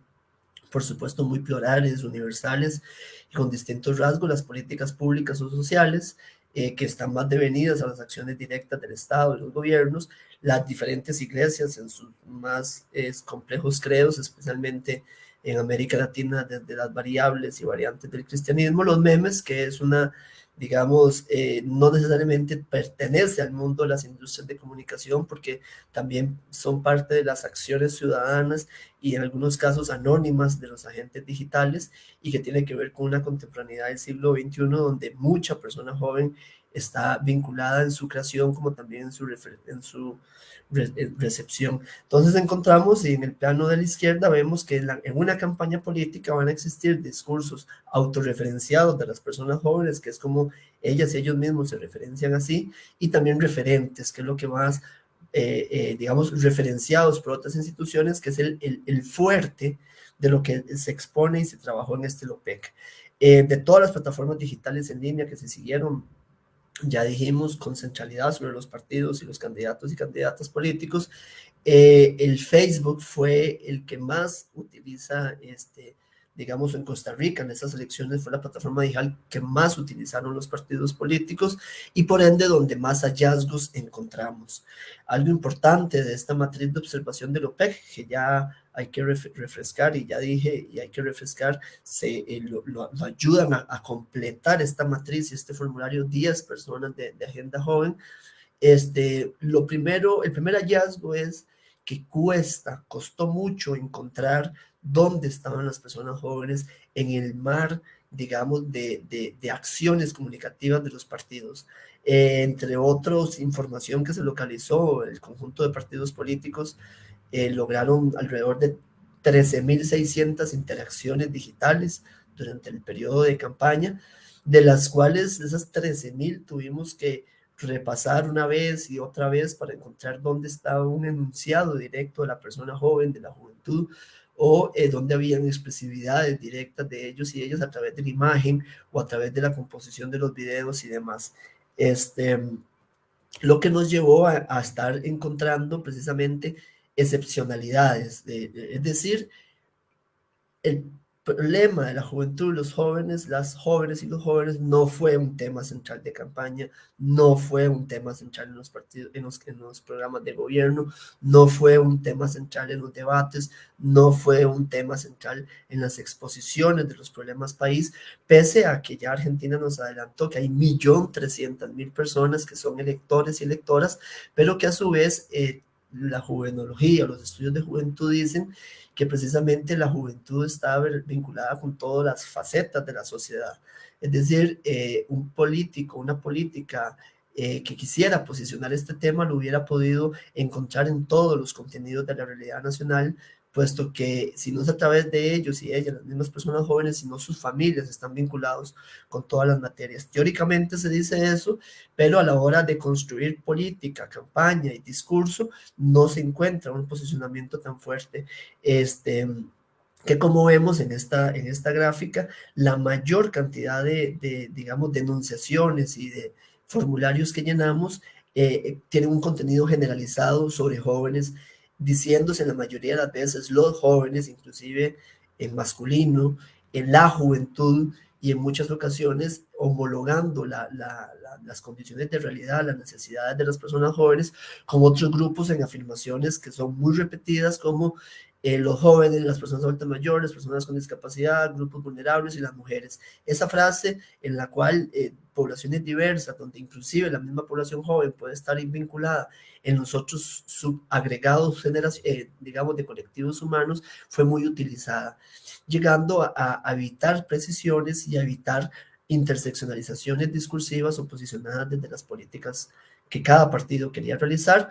por supuesto, muy plurales, universales y con distintos rasgos, las políticas públicas o sociales, que están más devenidas a las acciones directas del Estado y los gobiernos, las diferentes iglesias en sus más complejos credos, especialmente en América Latina, desde las variables y variantes del cristianismo, los memes, que es una, digamos, no necesariamente pertenece al mundo de las industrias de comunicación, porque también son parte de las acciones ciudadanas y en algunos casos anónimas de los agentes digitales, y que tiene que ver con una contemporaneidad del siglo XXI, donde mucha persona joven está vinculada en su creación como también en su recepción. Entonces encontramos, y en el plano de la izquierda vemos que en una campaña política van a existir discursos autorreferenciados de las personas jóvenes, que es como ellas y ellos mismos se referencian así, y también referentes, que es lo que más, digamos, referenciados por otras instituciones, que es el fuerte de lo que se expone y se trabajó en este LOPEC. De todas las plataformas digitales en línea que se siguieron Ya dijimos, con centralidad sobre los partidos y los candidatos y candidatas políticos. El Facebook fue el que más utiliza, digamos, en Costa Rica, en esas elecciones fue la plataforma digital que más utilizaron los partidos políticos y por ende donde más hallazgos encontramos. Algo importante de esta matriz de observación del OPEC, que ya hay que refrescar, y ya dije, y hay que refrescar, lo ayudan a completar esta matriz y este formulario 10 personas de Agenda Joven. El primer hallazgo es que costó mucho encontrar dónde estaban las personas jóvenes en el mar, digamos, de acciones comunicativas de los partidos. Entre otros, información que se localizó, el conjunto de partidos políticos lograron alrededor de 13.600 interacciones digitales durante el periodo de campaña, de las cuales esas 13.000 tuvimos que repasar una vez y otra vez para encontrar dónde estaba un enunciado directo de la persona joven, de la juventud, o dónde habían expresividades directas de ellos y ellas a través de la imagen o a través de la composición de los videos y demás. Lo que nos llevó a estar encontrando precisamente excepcionalidades, es decir, el problema de la juventud, los jóvenes, las jóvenes y los jóvenes no fue un tema central de campaña, no fue un tema central en los partidos, en los programas de gobierno, no fue un tema central en los debates, no fue un tema central en las exposiciones de los problemas país, pese a que ya Argentina nos adelantó que hay 1.300.000 personas que son electores y electoras, pero que a su vez la juvenología, los estudios de juventud dicen que precisamente la juventud está vinculada con todas las facetas de la sociedad. Es decir, un político, una política que quisiera posicionar este tema lo hubiera podido encontrar en todos los contenidos de la realidad nacional, puesto que si no es a través de ellos y ellas, las mismas personas jóvenes, sino sus familias están vinculados con todas las materias. Teóricamente se dice eso, pero a la hora de construir política, campaña y discurso, no se encuentra un posicionamiento tan fuerte, que como vemos en esta gráfica, la mayor cantidad digamos, denunciaciones y de formularios que llenamos tienen un contenido generalizado sobre jóvenes, diciéndose la mayoría de las veces los jóvenes, inclusive en masculino, en la juventud, y en muchas ocasiones homologando las condiciones de realidad, las necesidades de las personas jóvenes, con otros grupos en afirmaciones que son muy repetidas, como los jóvenes, las personas adultas mayores, personas con discapacidad, grupos vulnerables y las mujeres. Esa frase en la cual poblaciones diversas, donde inclusive la misma población joven puede estar vinculada en los otros subagregados, digamos, de colectivos humanos, fue muy utilizada, llegando a evitar precisiones y a evitar interseccionalizaciones discursivas o posicionadas desde las políticas que cada partido quería realizar.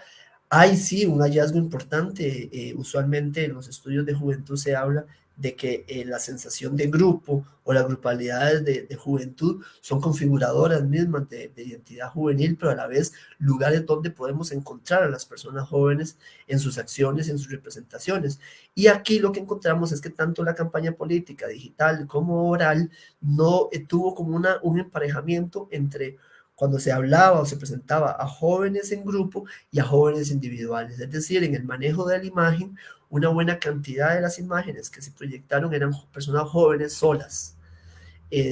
Hay sí un hallazgo importante, usualmente en los estudios de juventud se habla de que la sensación de grupo o las grupalidades de juventud son configuradoras mismas de identidad juvenil, pero a la vez lugares donde podemos encontrar a las personas jóvenes en sus acciones, en sus representaciones. Y aquí lo que encontramos es que tanto la campaña política, digital como oral, no tuvo como un emparejamiento entre cuando se hablaba o se presentaba a jóvenes en grupo y a jóvenes individuales. Es decir, en el manejo de la imagen, una buena cantidad de las imágenes que se proyectaron eran personas jóvenes solas,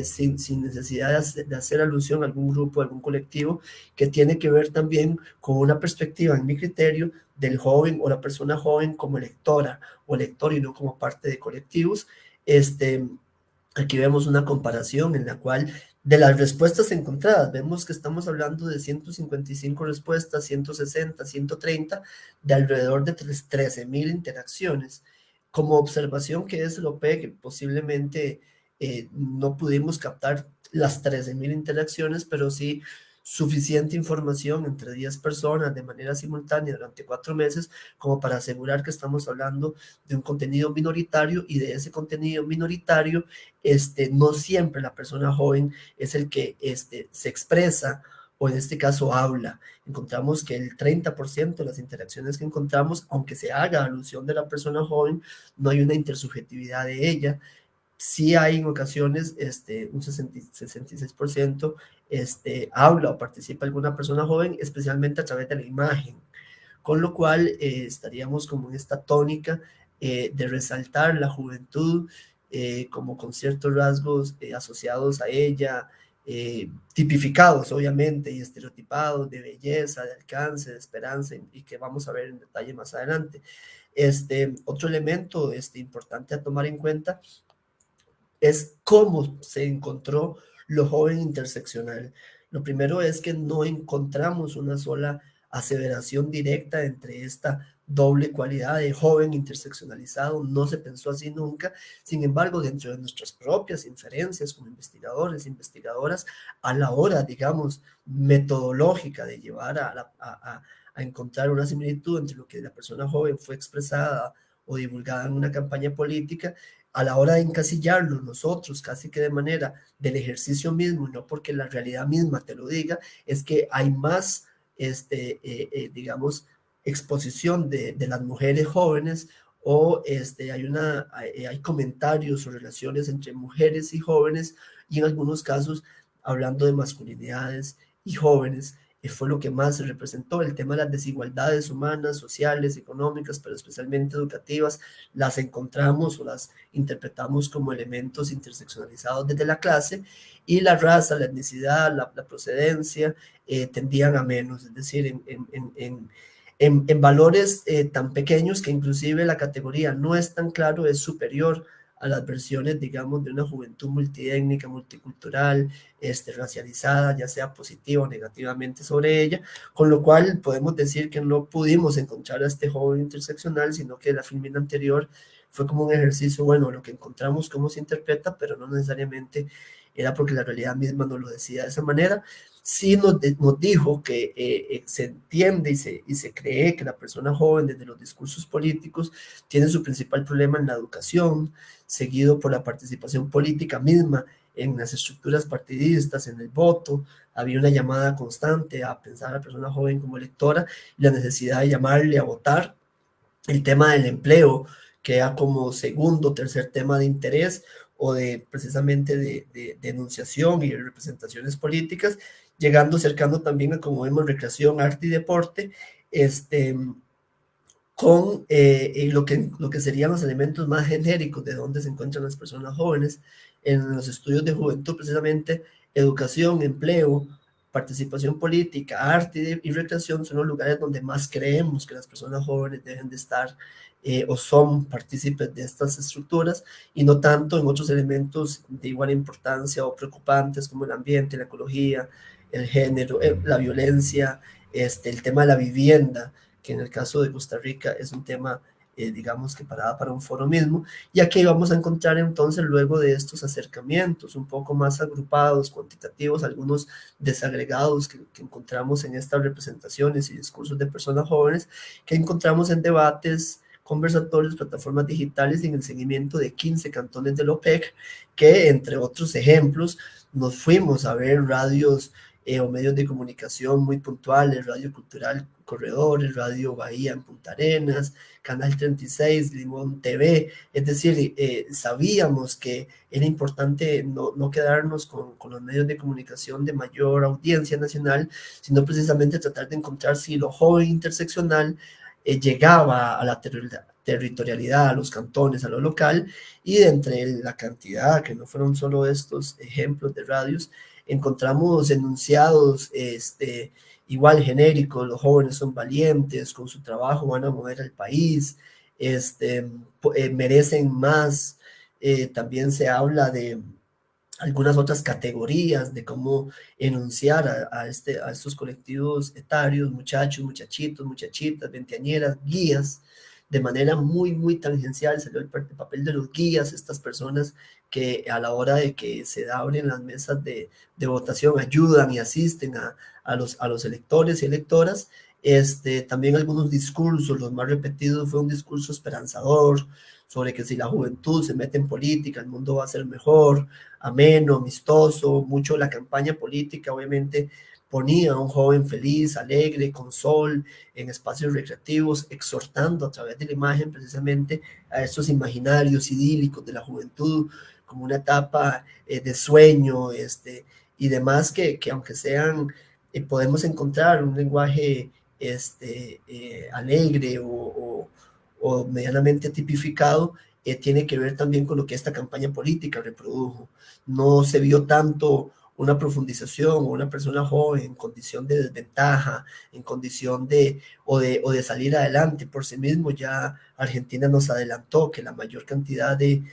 sin necesidad de hacer alusión a algún grupo, a algún colectivo, que tiene que ver también con una perspectiva, en mi criterio, del joven o la persona joven como lectora o lector y no como parte de colectivos. Aquí vemos una comparación en la cual de las respuestas encontradas, vemos que estamos hablando de 155 respuestas, 160, 130, de alrededor de 13.000 interacciones. Como observación que es el OPEC, que posiblemente no pudimos captar las 13.000 interacciones, pero sí suficiente información entre 10 personas de manera simultánea durante 4 meses como para asegurar que estamos hablando de un contenido minoritario, y de ese contenido minoritario no siempre la persona joven es el que se expresa o en este caso habla. Encontramos que el 30% de las interacciones que encontramos, aunque se haga alusión de la persona joven, no hay una intersubjetividad de ella. sí hay en ocasiones un 66% habla o participa alguna persona joven, especialmente a través de la imagen, con lo cual estaríamos como en esta tónica de resaltar la juventud como con ciertos rasgos asociados a ella, tipificados obviamente y estereotipados de belleza, de alcance, de esperanza, y que vamos a ver en detalle más adelante. Otro elemento importante a tomar en cuenta es cómo se encontró lo joven interseccional. Lo primero es que no encontramos una sola aseveración directa entre esta doble cualidad de joven interseccionalizado, no se pensó así nunca. Sin embargo, dentro de nuestras propias inferencias como investigadores, investigadoras, a la hora, digamos, metodológica de llevar a encontrar una similitud entre lo que la persona joven fue expresada o divulgada en una campaña política, a la hora de encasillarlo nosotros, casi que de manera del ejercicio mismo, y no porque la realidad misma te lo diga, es que hay más, digamos, exposición de las mujeres jóvenes, o hay comentarios o relaciones entre mujeres y jóvenes, y en algunos casos hablando de masculinidades y jóvenes. Fue lo que más se representó, el tema de las desigualdades humanas, sociales, económicas, pero especialmente educativas, las encontramos o las interpretamos como elementos interseccionalizados desde la clase, y la raza, la etnicidad, la procedencia tendían a menos, es decir, en valores tan pequeños que inclusive la categoría no es tan claro, es superior a las versiones, digamos, de una juventud multiétnica, multicultural, racializada, ya sea positiva o negativamente sobre ella, con lo cual podemos decir que no pudimos encontrar a este joven interseccional, sino que la filmina anterior fue como un ejercicio, bueno, lo que encontramos, cómo se interpreta, pero no necesariamente era porque la realidad misma nos lo decía de esa manera. Sí nos dijo que se entiende y se cree que la persona joven desde los discursos políticos tiene su principal problema en la educación, seguido por la participación política misma en las estructuras partidistas, en el voto. Había una llamada constante a pensar a la persona joven como electora y la necesidad de llamarle a votar. El tema del empleo queda como segundo, tercer tema de interés o de precisamente de enunciación y de representaciones políticas, llegando cercano también a, como vemos, recreación, arte y deporte, con lo que serían los elementos más genéricos de dónde se encuentran las personas jóvenes en los estudios de juventud, precisamente educación, empleo, participación política, arte y recreación son los lugares donde más creemos que las personas jóvenes deben de estar o son partícipes de estas estructuras, y no tanto en otros elementos de igual importancia o preocupantes como el ambiente, la ecología, el género, la violencia, el tema de la vivienda, que en el caso de Costa Rica es un tema, digamos que para un foro mismo, y aquí vamos a encontrar entonces luego de estos acercamientos un poco más agrupados, cuantitativos, algunos desagregados que encontramos en estas representaciones y discursos de personas jóvenes, que encontramos en debates, conversatorios, plataformas digitales y en el seguimiento de 15 cantones del OPEC, que entre otros ejemplos nos fuimos a ver radios o medios de comunicación muy puntuales, Radio Cultural Corredores, Radio Bahía en Punta Arenas, Canal 36, Limón TV, es decir, sabíamos que era importante no quedarnos con los medios de comunicación de mayor audiencia nacional, sino precisamente tratar de encontrar si lo joven interseccional llegaba a la territorialidad, a los cantones, a lo local, y de entre la cantidad, que no fueron solo estos ejemplos de radios, encontramos enunciados igual genéricos: los jóvenes son valientes, con su trabajo van a mover al país, merecen más. También se habla de algunas otras categorías de cómo enunciar a estos colectivos etarios, muchachos, muchachitos, muchachitas, veinteañeras, guías, de manera muy, muy tangencial. Salió el papel de los guías, estas personas que a la hora de que se abren las mesas de votación ayudan y asisten a los electores y electoras. También algunos discursos, los más repetidos fue un discurso esperanzador sobre que si la juventud se mete en política, el mundo va a ser mejor, ameno, amistoso. Mucho la campaña política obviamente ponía a un joven feliz, alegre, con sol, en espacios recreativos, exhortando a través de la imagen precisamente a estos imaginarios idílicos de la juventud, como una etapa de sueño, y demás, que aunque sean, podemos encontrar un lenguaje alegre o medianamente tipificado, tiene que ver también con lo que esta campaña política reprodujo. No se vio tanto una profundización o una persona joven en condición de desventaja, en condición de salir adelante por sí mismo. Ya Argentina nos adelantó que la mayor cantidad de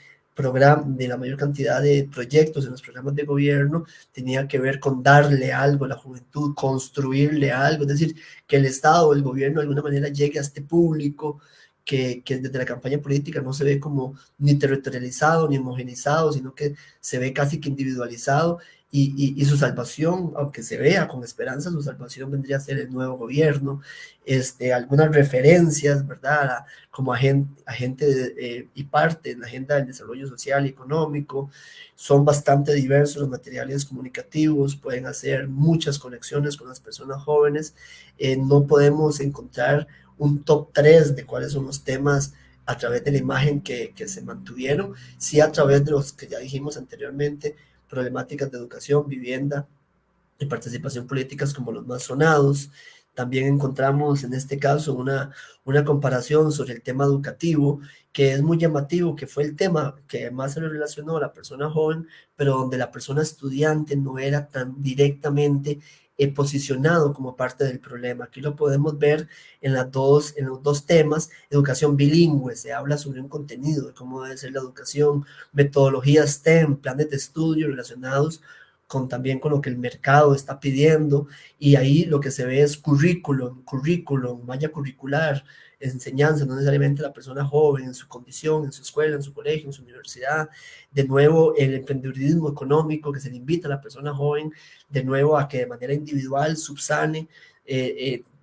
proyectos en los programas de gobierno tenía que ver con darle algo a la juventud, construirle algo, es decir, que el Estado o el gobierno de alguna manera llegue a este público que desde la campaña política no se ve como ni territorializado ni homogenizado, sino que se ve casi que individualizado, y su salvación, aunque se vea con esperanza, su salvación vendría a ser el nuevo gobierno. Algunas referencias, ¿verdad?, como agente y parte en la agenda del desarrollo social y económico. Son bastante diversos los materiales comunicativos, pueden hacer muchas conexiones con las personas jóvenes. No podemos encontrar un top 3 de cuáles son los temas a través de la imagen que se mantuvieron, sí a través de los que ya dijimos anteriormente, problemáticas de educación, vivienda y participación políticas como los más sonados. También encontramos en este caso una comparación sobre el tema educativo, que es muy llamativo, que fue el tema que más se relacionó a la persona joven, pero donde la persona estudiante no era tan directamente posicionado como parte del problema. Aquí lo podemos ver en los dos temas. Educación bilingüe, se habla sobre un contenido de cómo debe ser la educación, metodologías STEM, planes de estudio relacionados también con lo que el mercado está pidiendo, y ahí lo que se ve es currículum, malla curricular, enseñanza, no necesariamente la persona joven en su condición, en su escuela, en su colegio, en su universidad. De nuevo, el emprendedurismo económico, que se le invita a la persona joven, de nuevo, a que de manera individual subsane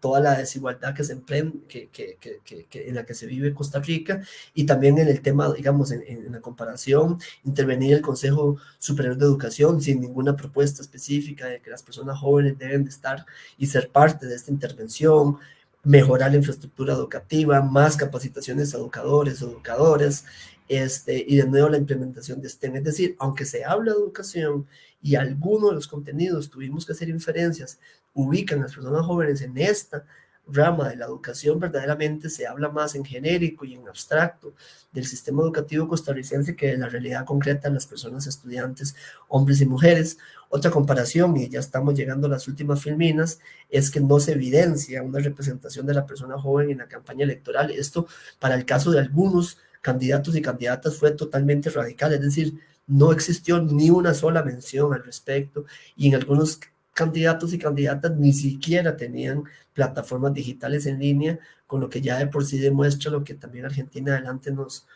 toda la desigualdad que se en la que se vive Costa Rica. Y también en el tema, digamos, en la comparación, intervenir el Consejo Superior de Educación sin ninguna propuesta específica de que las personas jóvenes deben de estar y ser parte de esta intervención, mejorar la infraestructura educativa, más capacitaciones a educadores, educadoras, y de nuevo la implementación de STEM. Es decir, aunque se habla de educación y algunos de los contenidos tuvimos que hacer inferencias, ubican a las personas jóvenes en esta rama de la educación, verdaderamente se habla más en genérico y en abstracto del sistema educativo costarricense que de la realidad concreta de las personas estudiantes, hombres y mujeres. Otra comparación, y ya estamos llegando a las últimas filminas, es que no se evidencia una representación de la persona joven en la campaña electoral. Esto, para el caso de algunos candidatos y candidatas, fue totalmente radical, es decir, no existió ni una sola mención al respecto, y en algunos candidatos y candidatas ni siquiera tenían plataformas digitales en línea, con lo que ya de por sí demuestra lo que también Argentina Adelante nos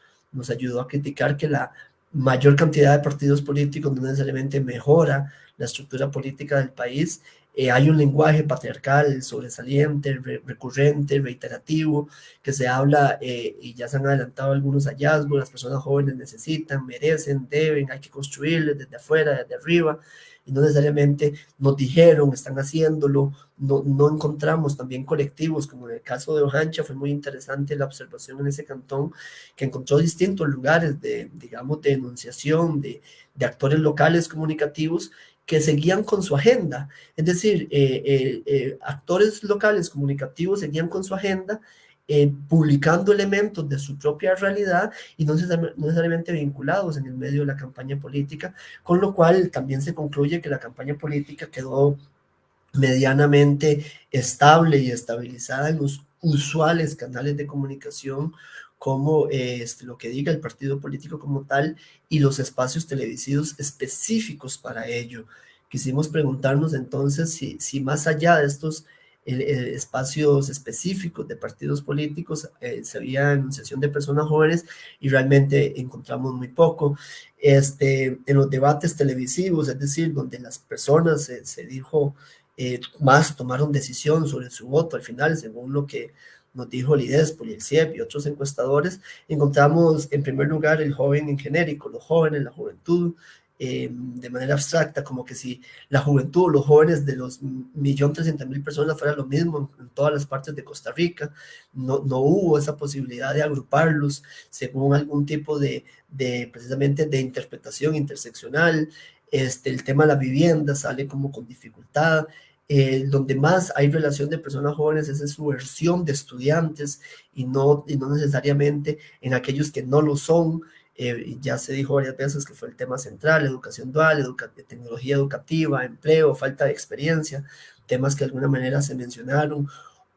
ayudó a criticar, que la mayor cantidad de partidos políticos no necesariamente mejora la estructura política del país. Hay un lenguaje patriarcal sobresaliente, recurrente, reiterativo, que se habla, y ya se han adelantado algunos hallazgos: las personas jóvenes necesitan, merecen, deben, hay que construirles desde afuera, desde arriba, y no necesariamente nos dijeron, están haciéndolo. No encontramos también colectivos, como en el caso de Ojancha. Fue muy interesante la observación en ese cantón, que encontró distintos lugares digamos, de enunciación de actores locales comunicativos que seguían con su agenda. Es decir, actores locales comunicativos seguían con su agenda, publicando elementos de su propia realidad y no necesariamente vinculados en el medio de la campaña política, con lo cual también se concluye que la campaña política quedó medianamente estable y estabilizada en los usuales canales de comunicación, como lo que diga el partido político como tal, y los espacios televisivos específicos para ello. Quisimos preguntarnos entonces si más allá de estos espacios específicos de partidos políticos se había enunciación de personas jóvenes, y realmente encontramos muy poco. En los debates televisivos, es decir, donde las personas se dijo más tomaron decisión sobre su voto al final, según lo que nos dijo el IDESPO y el CIEP y otros encuestadores, encontramos en primer lugar el joven en genérico, los jóvenes, la juventud, de manera abstracta, como que si la juventud, los jóvenes de los 1.300.000 personas fuera lo mismo en todas las partes de Costa Rica. No hubo esa posibilidad de agruparlos según algún tipo de precisamente de interpretación interseccional. El tema de la vivienda sale como con dificultad. Donde más hay relación de personas jóvenes es en su versión de estudiantes y no necesariamente en aquellos que no lo son. Ya se dijo varias veces que fue el tema central: educación dual, tecnología educativa, empleo, falta de experiencia, temas que de alguna manera se mencionaron.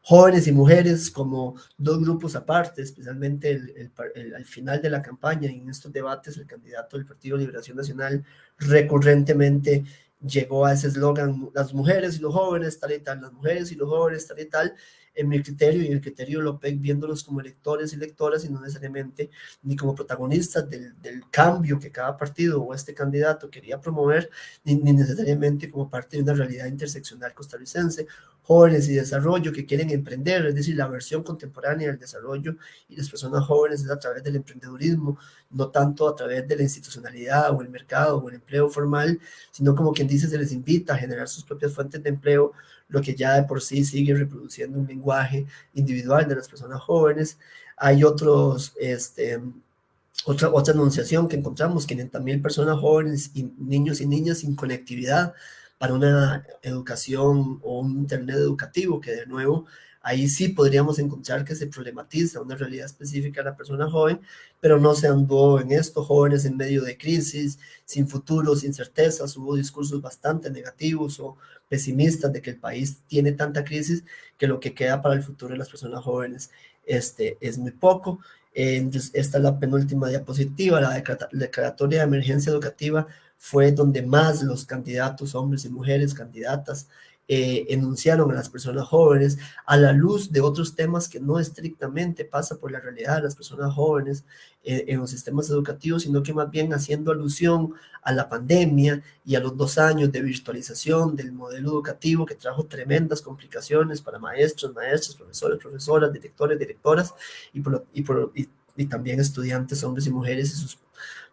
Jóvenes y mujeres como dos grupos aparte, especialmente al final de la campaña y en estos debates, el candidato del Partido de Liberación Nacional recurrentemente llegó a ese eslogan: las mujeres y los jóvenes, tal y tal, las mujeres y los jóvenes, tal y tal. En mi criterio y en el criterio de López, viéndolos como electores y lectoras y no necesariamente ni como protagonistas del cambio que cada partido o este candidato quería promover, ni necesariamente como parte de una realidad interseccional costarricense. Jóvenes y desarrollo que quieren emprender, es decir, la versión contemporánea del desarrollo y las personas jóvenes es a través del emprendedurismo, no tanto a través de la institucionalidad o el mercado o el empleo formal, sino como quien dice, se les invita a generar sus propias fuentes de empleo, lo que ya de por sí sigue reproduciendo un lenguaje individual de las personas jóvenes. Hay otra anunciación que encontramos: 500.000 personas jóvenes y niños y niñas sin conectividad para una educación o un internet educativo, que de nuevo ahí sí podríamos encontrar que se problematiza una realidad específica de la persona joven, pero no se andó en esto. Jóvenes en medio de crisis, sin futuro, sin certezas. Hubo discursos bastante negativos o pesimistas de que el país tiene tanta crisis que lo que queda para el futuro de las personas jóvenes es muy poco. Entonces, esta es la penúltima diapositiva. La declaratoria de emergencia educativa fue donde más los candidatos, hombres y mujeres candidatas, enunciaron a las personas jóvenes a la luz de otros temas que no estrictamente pasa por la realidad de las personas jóvenes en los sistemas educativos, sino que más bien haciendo alusión a la pandemia y a los 2 años de virtualización del modelo educativo, que trajo tremendas complicaciones para maestros, maestras, profesores, profesoras, directores, directoras y también estudiantes, hombres y mujeres y sus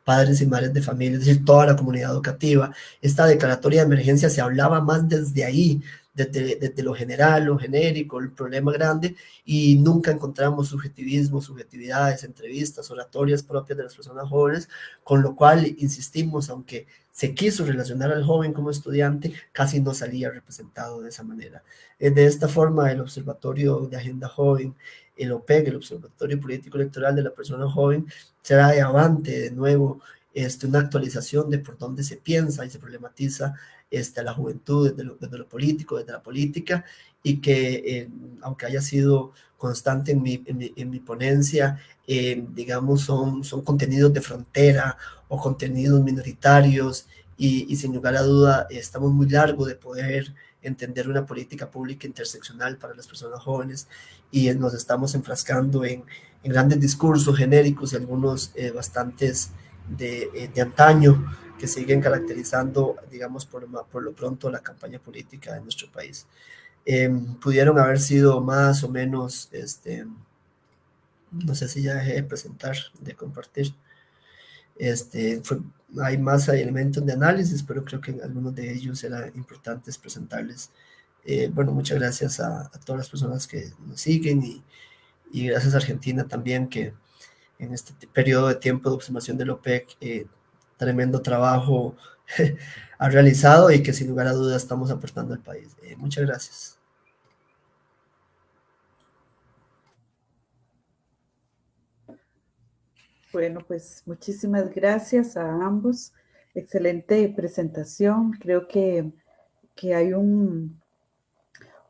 padres y madres de familia, es decir, toda la comunidad educativa. Esta declaratoria de emergencia se hablaba más desde ahí, desde lo general, lo genérico, el problema grande, y nunca encontramos subjetividades, entrevistas, oratorias propias de las personas jóvenes, con lo cual, insistimos, aunque se quiso relacionar al joven como estudiante, casi no salía representado de esa manera. De esta forma, el Observatorio de Agenda Joven, el OPEG, el Observatorio Político Electoral de la Persona Joven, será de avante de nuevo una actualización de por dónde se piensa y se problematiza a la juventud desde lo político, desde la política, y que aunque haya sido constante en mi ponencia, digamos, son contenidos de frontera o contenidos minoritarios, y sin lugar a duda estamos muy largos de poder entender una política pública interseccional para las personas jóvenes, y nos estamos enfrascando en grandes discursos genéricos y algunos bastantes de antaño, que siguen caracterizando, digamos, por lo pronto, la campaña política de nuestro país. Pudieron haber sido más o menos, no sé si ya dejé de presentar, de compartir. Hay elementos de análisis, pero creo que algunos de ellos eran importantes presentarles. Bueno, muchas gracias a todas las personas que nos siguen, y gracias a Argentina también, que en este periodo de tiempo de observación del OPEC, tremendo trabajo ha realizado, y que sin lugar a dudas estamos aportando al país. Muchas gracias. Bueno, pues muchísimas gracias a ambos. Excelente presentación. Creo que hay un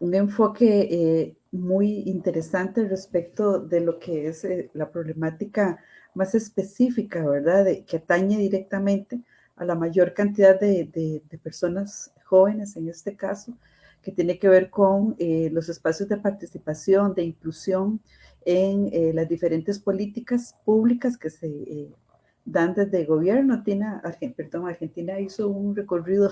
enfoque muy interesante respecto de lo que es la problemática más específica, ¿verdad? Que atañe directamente a la mayor cantidad de personas jóvenes, en este caso, que tiene que ver con los espacios de participación, de inclusión en las diferentes políticas públicas que se dan desde el gobierno. Argentina hizo un recorrido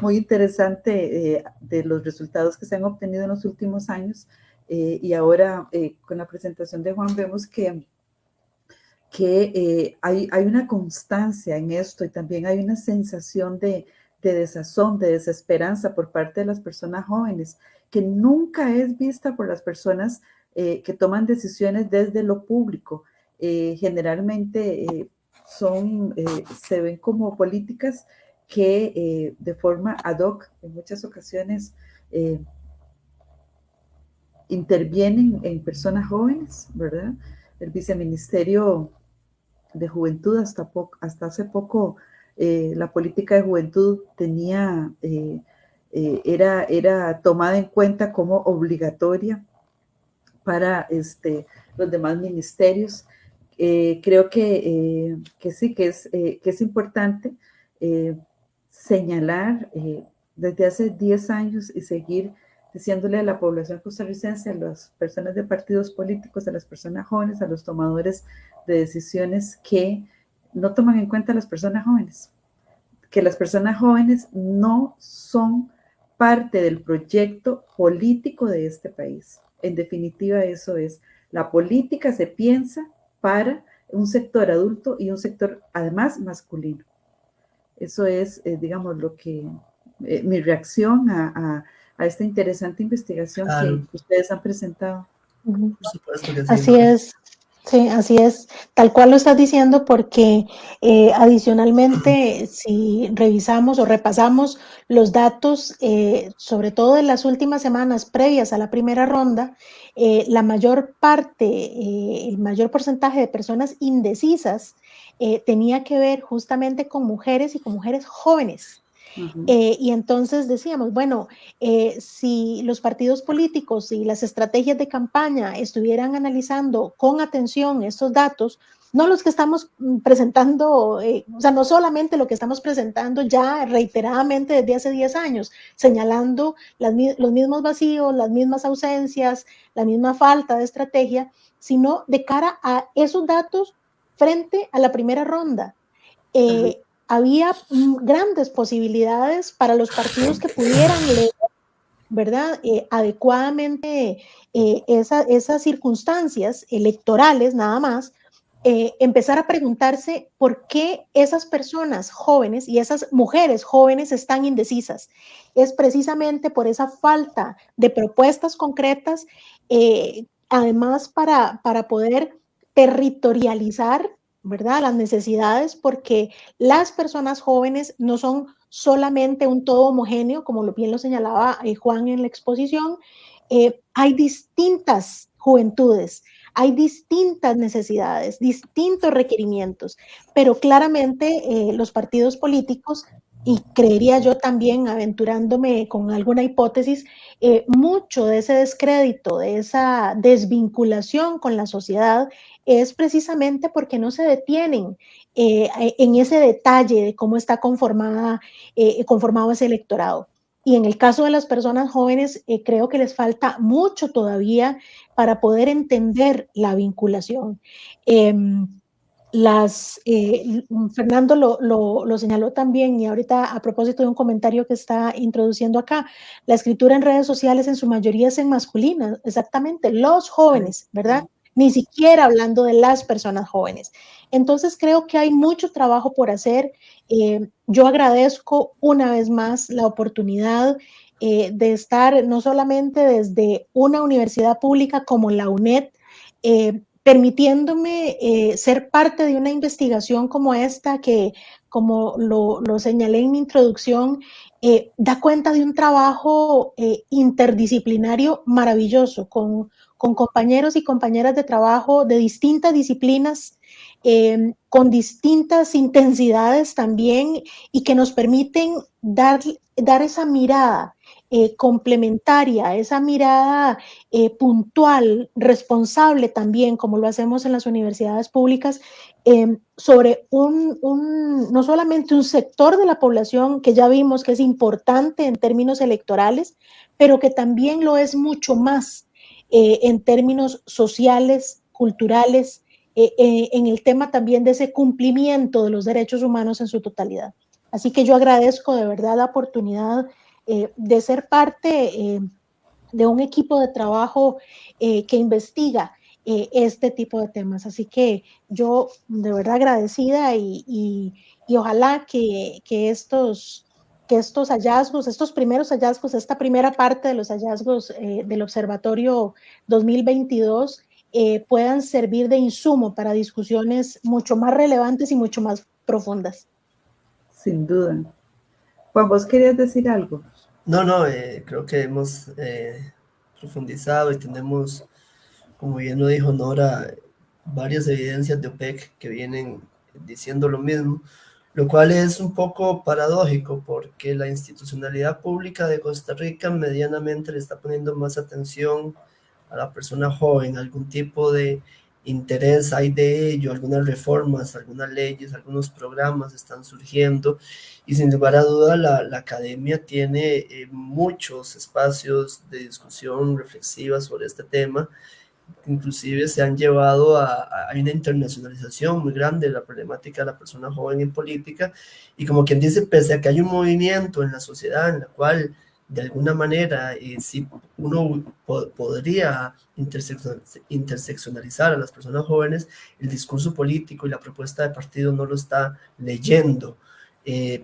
muy interesante de los resultados que se han obtenido en los últimos años, y ahora con la presentación de Juan vemos que que hay una constancia en esto y también hay una sensación de desazón, de desesperanza por parte de las personas jóvenes, que nunca es vista por las personas que toman decisiones desde lo público. Generalmente se ven como políticas que de forma ad hoc, en muchas ocasiones, intervienen en personas jóvenes, ¿verdad? El viceministerio de Juventud hasta hace poco, la política de juventud era tomada en cuenta como obligatoria para los demás ministerios. Creo que sí, que es importante señalar desde hace 10 años y seguir diciéndole a la población costarricense, a las personas de partidos políticos, a las personas jóvenes, a los tomadores de decisiones, que no toman en cuenta a las personas jóvenes, que las personas jóvenes no son parte del proyecto político de este país. En definitiva, eso es. La política se piensa para un sector adulto y un sector, además, masculino. Eso es, digamos, mi reacción a esta interesante investigación que ustedes han presentado. Por supuesto que sí. Así es. Sí, así es, tal cual lo estás diciendo, porque adicionalmente, si revisamos o repasamos los datos, sobre todo en las últimas semanas previas a la primera ronda, la mayor parte, el mayor porcentaje de personas indecisas tenía que ver justamente con mujeres y con mujeres jóvenes. Y entonces decíamos, bueno, si los partidos políticos y las estrategias de campaña estuvieran analizando con atención estos datos, no los que estamos presentando, o sea, no solamente lo que estamos presentando ya reiteradamente desde hace 10 años, señalando los mismos vacíos, las mismas ausencias, la misma falta de estrategia, sino de cara a esos datos frente a la primera ronda. Había grandes posibilidades para los partidos que pudieran leer, ¿verdad? Adecuadamente esas circunstancias electorales nada más, empezar a preguntarse por qué esas personas jóvenes y esas mujeres jóvenes están indecisas. Es precisamente por esa falta de propuestas concretas, además para poder territorializar, ¿verdad?, las necesidades, porque las personas jóvenes no son solamente un todo homogéneo, como bien lo señalaba Juan en la exposición. Hay distintas juventudes, hay distintas necesidades, distintos requerimientos, pero claramente los partidos políticos, y creería yo también, aventurándome con alguna hipótesis, mucho de ese descrédito, de esa desvinculación con la sociedad, es precisamente porque no se detienen en ese detalle de cómo está conformado ese electorado. Y en el caso de las personas jóvenes, creo que les falta mucho todavía para poder entender la vinculación. Fernando lo señaló también, y ahorita a propósito de un comentario que está introduciendo acá, la escritura en redes sociales en su mayoría es en masculina, exactamente, los jóvenes, ¿verdad? Ni siquiera hablando de las personas jóvenes. Entonces creo que hay mucho trabajo por hacer. Yo agradezco una vez más la oportunidad de estar no solamente desde una universidad pública como la UNED, permitiéndome ser parte de una investigación como esta, que, como lo señalé en mi introducción, da cuenta de un trabajo interdisciplinario maravilloso, con compañeros y compañeras de trabajo de distintas disciplinas, con distintas intensidades también, y que nos permiten dar esa mirada complementaria, esa mirada puntual, responsable también, como lo hacemos en las universidades públicas, sobre no solamente un sector de la población que ya vimos que es importante en términos electorales, pero que también lo es mucho más en términos sociales, culturales, en el tema también de ese cumplimiento de los derechos humanos en su totalidad. Así que yo agradezco de verdad la oportunidad de ser parte de un equipo de trabajo que investiga este tipo de temas. Así que yo de verdad agradecida y ojalá que estos hallazgos, estos primeros hallazgos, esta primera parte de los hallazgos del Observatorio 2022 puedan servir de insumo para discusiones mucho más relevantes y mucho más profundas. Sin duda. Juan, ¿vos querías decir algo? No, creo que hemos profundizado y tenemos, como bien lo dijo Nora, varias evidencias de OPEC que vienen diciendo lo mismo, lo cual es un poco paradójico porque la institucionalidad pública de Costa Rica medianamente le está poniendo más atención a la persona joven, algún tipo de interés hay de ello, algunas reformas, algunas leyes, algunos programas están surgiendo y sin lugar a duda la academia tiene muchos espacios de discusión reflexiva sobre este tema. Inclusive se han llevado a una internacionalización muy grande de la problemática de la persona joven en política y como quien dice, pese a que hay un movimiento en la sociedad en la cual de alguna manera si uno podría interseccionalizar a las personas jóvenes, el discurso político y la propuesta de partido no lo está leyendo.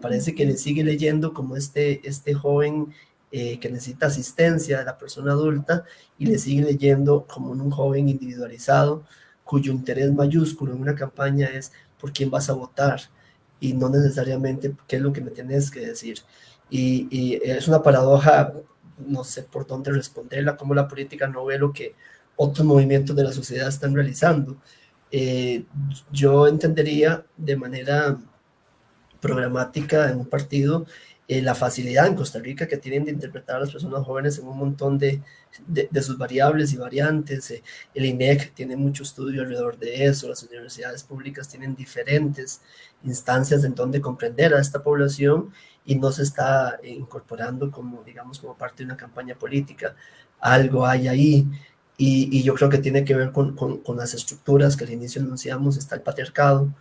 Parece que le sigue leyendo como este joven que necesita asistencia de la persona adulta y le sigue leyendo como un joven individualizado cuyo interés mayúsculo en una campaña es por quién vas a votar y no necesariamente qué es lo que me tienes que decir. Y es una paradoja, no sé por dónde responderla, cómo la política no ve lo que otros movimientos de la sociedad están realizando. Yo entendería de manera programática en un partido la facilidad en Costa Rica que tienen de interpretar a las personas jóvenes en un montón de sus variables y variantes. El INEC tiene mucho estudio alrededor de eso, las universidades públicas tienen diferentes instancias en donde comprender a esta población y no se está incorporando como, digamos, como parte de una campaña política. Algo hay ahí y yo creo que tiene que ver con las estructuras que al inicio anunciamos. Está el patriarcado,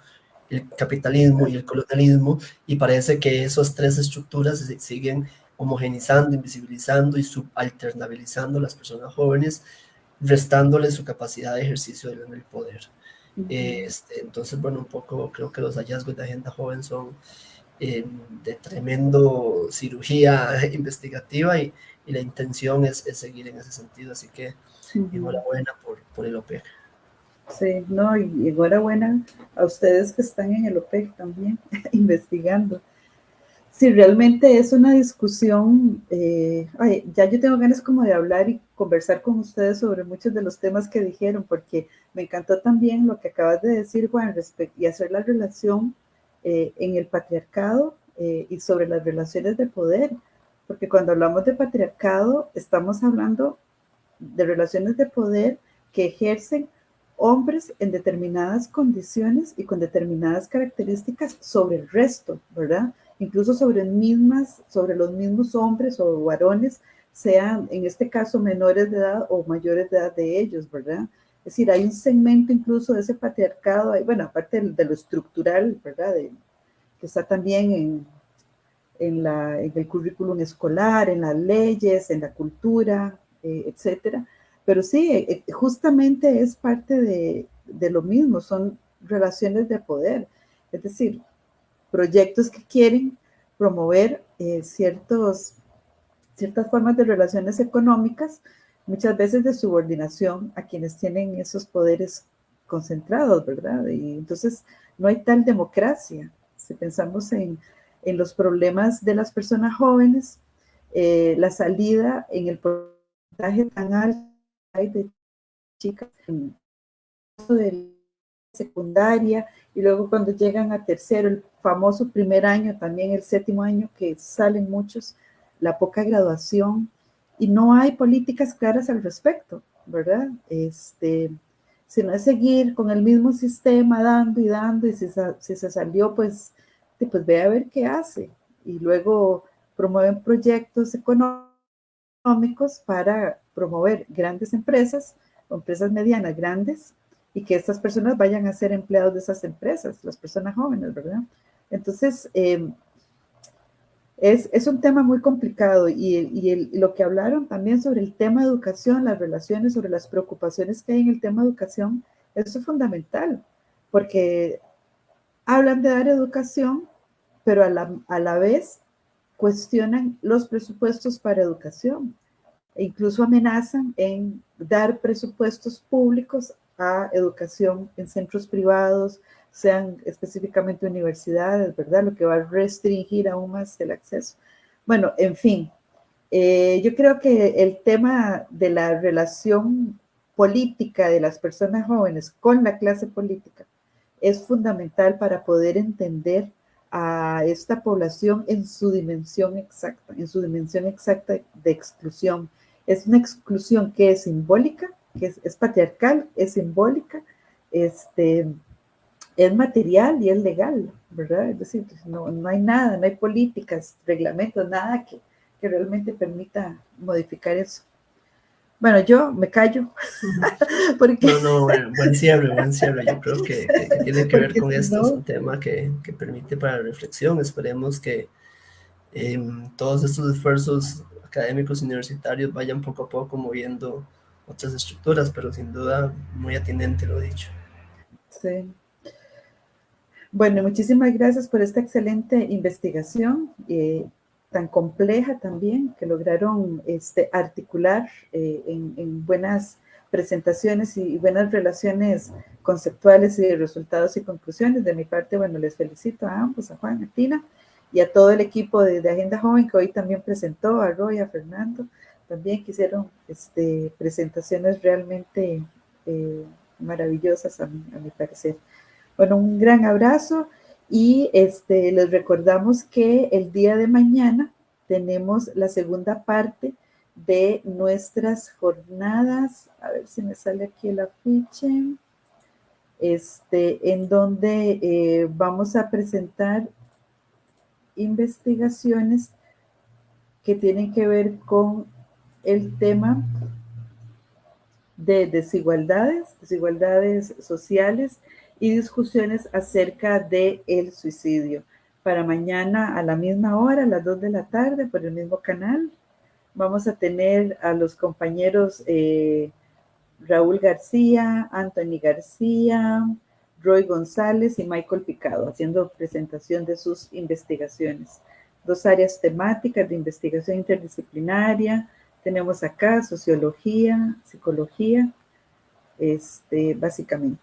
el capitalismo y el colonialismo, y parece que esas tres estructuras se siguen homogenizando, invisibilizando y subalternabilizando a las personas jóvenes, restándoles su capacidad de ejercicio en el poder. Entonces, bueno, un poco creo que los hallazgos de Agenda Joven son de tremendo cirugía investigativa y la intención es seguir en ese sentido, así que enhorabuena por el OPEC. Sí, no, y enhorabuena a ustedes que están en el OPEC también, investigando. Sí, realmente es una discusión, ya yo tengo ganas como de hablar y conversar con ustedes sobre muchos de los temas que dijeron, porque me encantó también lo que acabas de decir, Juan, y hacer la relación en el patriarcado y sobre las relaciones de poder, porque cuando hablamos de patriarcado estamos hablando de relaciones de poder que ejercen hombres en determinadas condiciones y con determinadas características sobre el resto, ¿verdad? Incluso sobre los mismos hombres o varones, sean en este caso menores de edad o mayores de edad de ellos, ¿verdad? Es decir, hay un segmento incluso de ese patriarcado, bueno, aparte de lo estructural, ¿verdad? Que está también en el currículum escolar, en las leyes, en la cultura, etcétera. Pero sí, justamente es parte de lo mismo, son relaciones de poder, es decir, proyectos que quieren promover ciertas formas de relaciones económicas, muchas veces de subordinación a quienes tienen esos poderes concentrados, ¿verdad? Y entonces no hay tal democracia. Si pensamos en los problemas de las personas jóvenes, la salida en el porcentaje tan alto de chicas de secundaria y luego cuando llegan a tercero, el famoso primer año, también el séptimo año que salen muchos, la poca graduación y no hay políticas claras al respecto, ¿verdad? Sino es seguir con el mismo sistema dando y si se salió, pues ve a ver qué hace y luego promueven proyectos económicos para promover grandes empresas o empresas medianas grandes y que estas personas vayan a ser empleados de esas empresas, las personas jóvenes, ¿verdad? Entonces, Es un tema muy complicado y lo que hablaron también sobre el tema de educación, las relaciones, sobre las preocupaciones que hay en el tema de educación, eso es fundamental, porque hablan de dar educación, pero a la vez cuestionan los presupuestos para educación e incluso amenazan en dar presupuestos públicos a educación en centros privados, sean específicamente universidades, ¿verdad? Lo que va a restringir aún más el acceso. Bueno, en fin, yo creo que el tema de la relación política de las personas jóvenes con la clase política es fundamental para poder entender a esta población en su dimensión exacta de exclusión. Es una exclusión que es simbólica, que es patriarcal, es simbólica, es material y es legal, ¿verdad? Es decir, no hay nada, no hay políticas, reglamentos, nada que realmente permita modificar eso. Bueno, yo me callo. Porque... No, buen cierre. Yo creo que tiene que ver con esto. Es un tema que permite para reflexión. Esperemos que todos estos esfuerzos académicos universitarios vayan poco a poco moviendo otras estructuras, pero sin duda muy atinente lo dicho. Sí. Bueno, muchísimas gracias por esta excelente investigación, tan compleja también, que lograron articular en buenas presentaciones y buenas relaciones conceptuales y de resultados y conclusiones. De mi parte, bueno, les felicito a ambos, a Juan, a Tina, y a todo el equipo de Agenda Joven que hoy también presentó, a Roy, a Fernando, también que hicieron presentaciones realmente maravillosas a mi parecer. Bueno, un gran abrazo y les recordamos que el día de mañana tenemos la segunda parte de nuestras jornadas, a ver si me sale aquí el afiche, en donde vamos a presentar investigaciones que tienen que ver con el tema de desigualdades sociales y discusiones acerca del suicidio. Para mañana a la misma hora, a las 2 de la tarde, por el mismo canal, vamos a tener a los compañeros Raúl García, Anthony García, Roy González y Michael Picado, haciendo presentación de sus investigaciones. 2 áreas temáticas de investigación interdisciplinaria. Tenemos acá sociología, psicología, básicamente.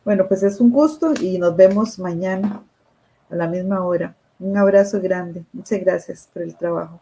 Bueno, pues es un gusto y nos vemos mañana a la misma hora. Un abrazo grande. Muchas gracias por el trabajo.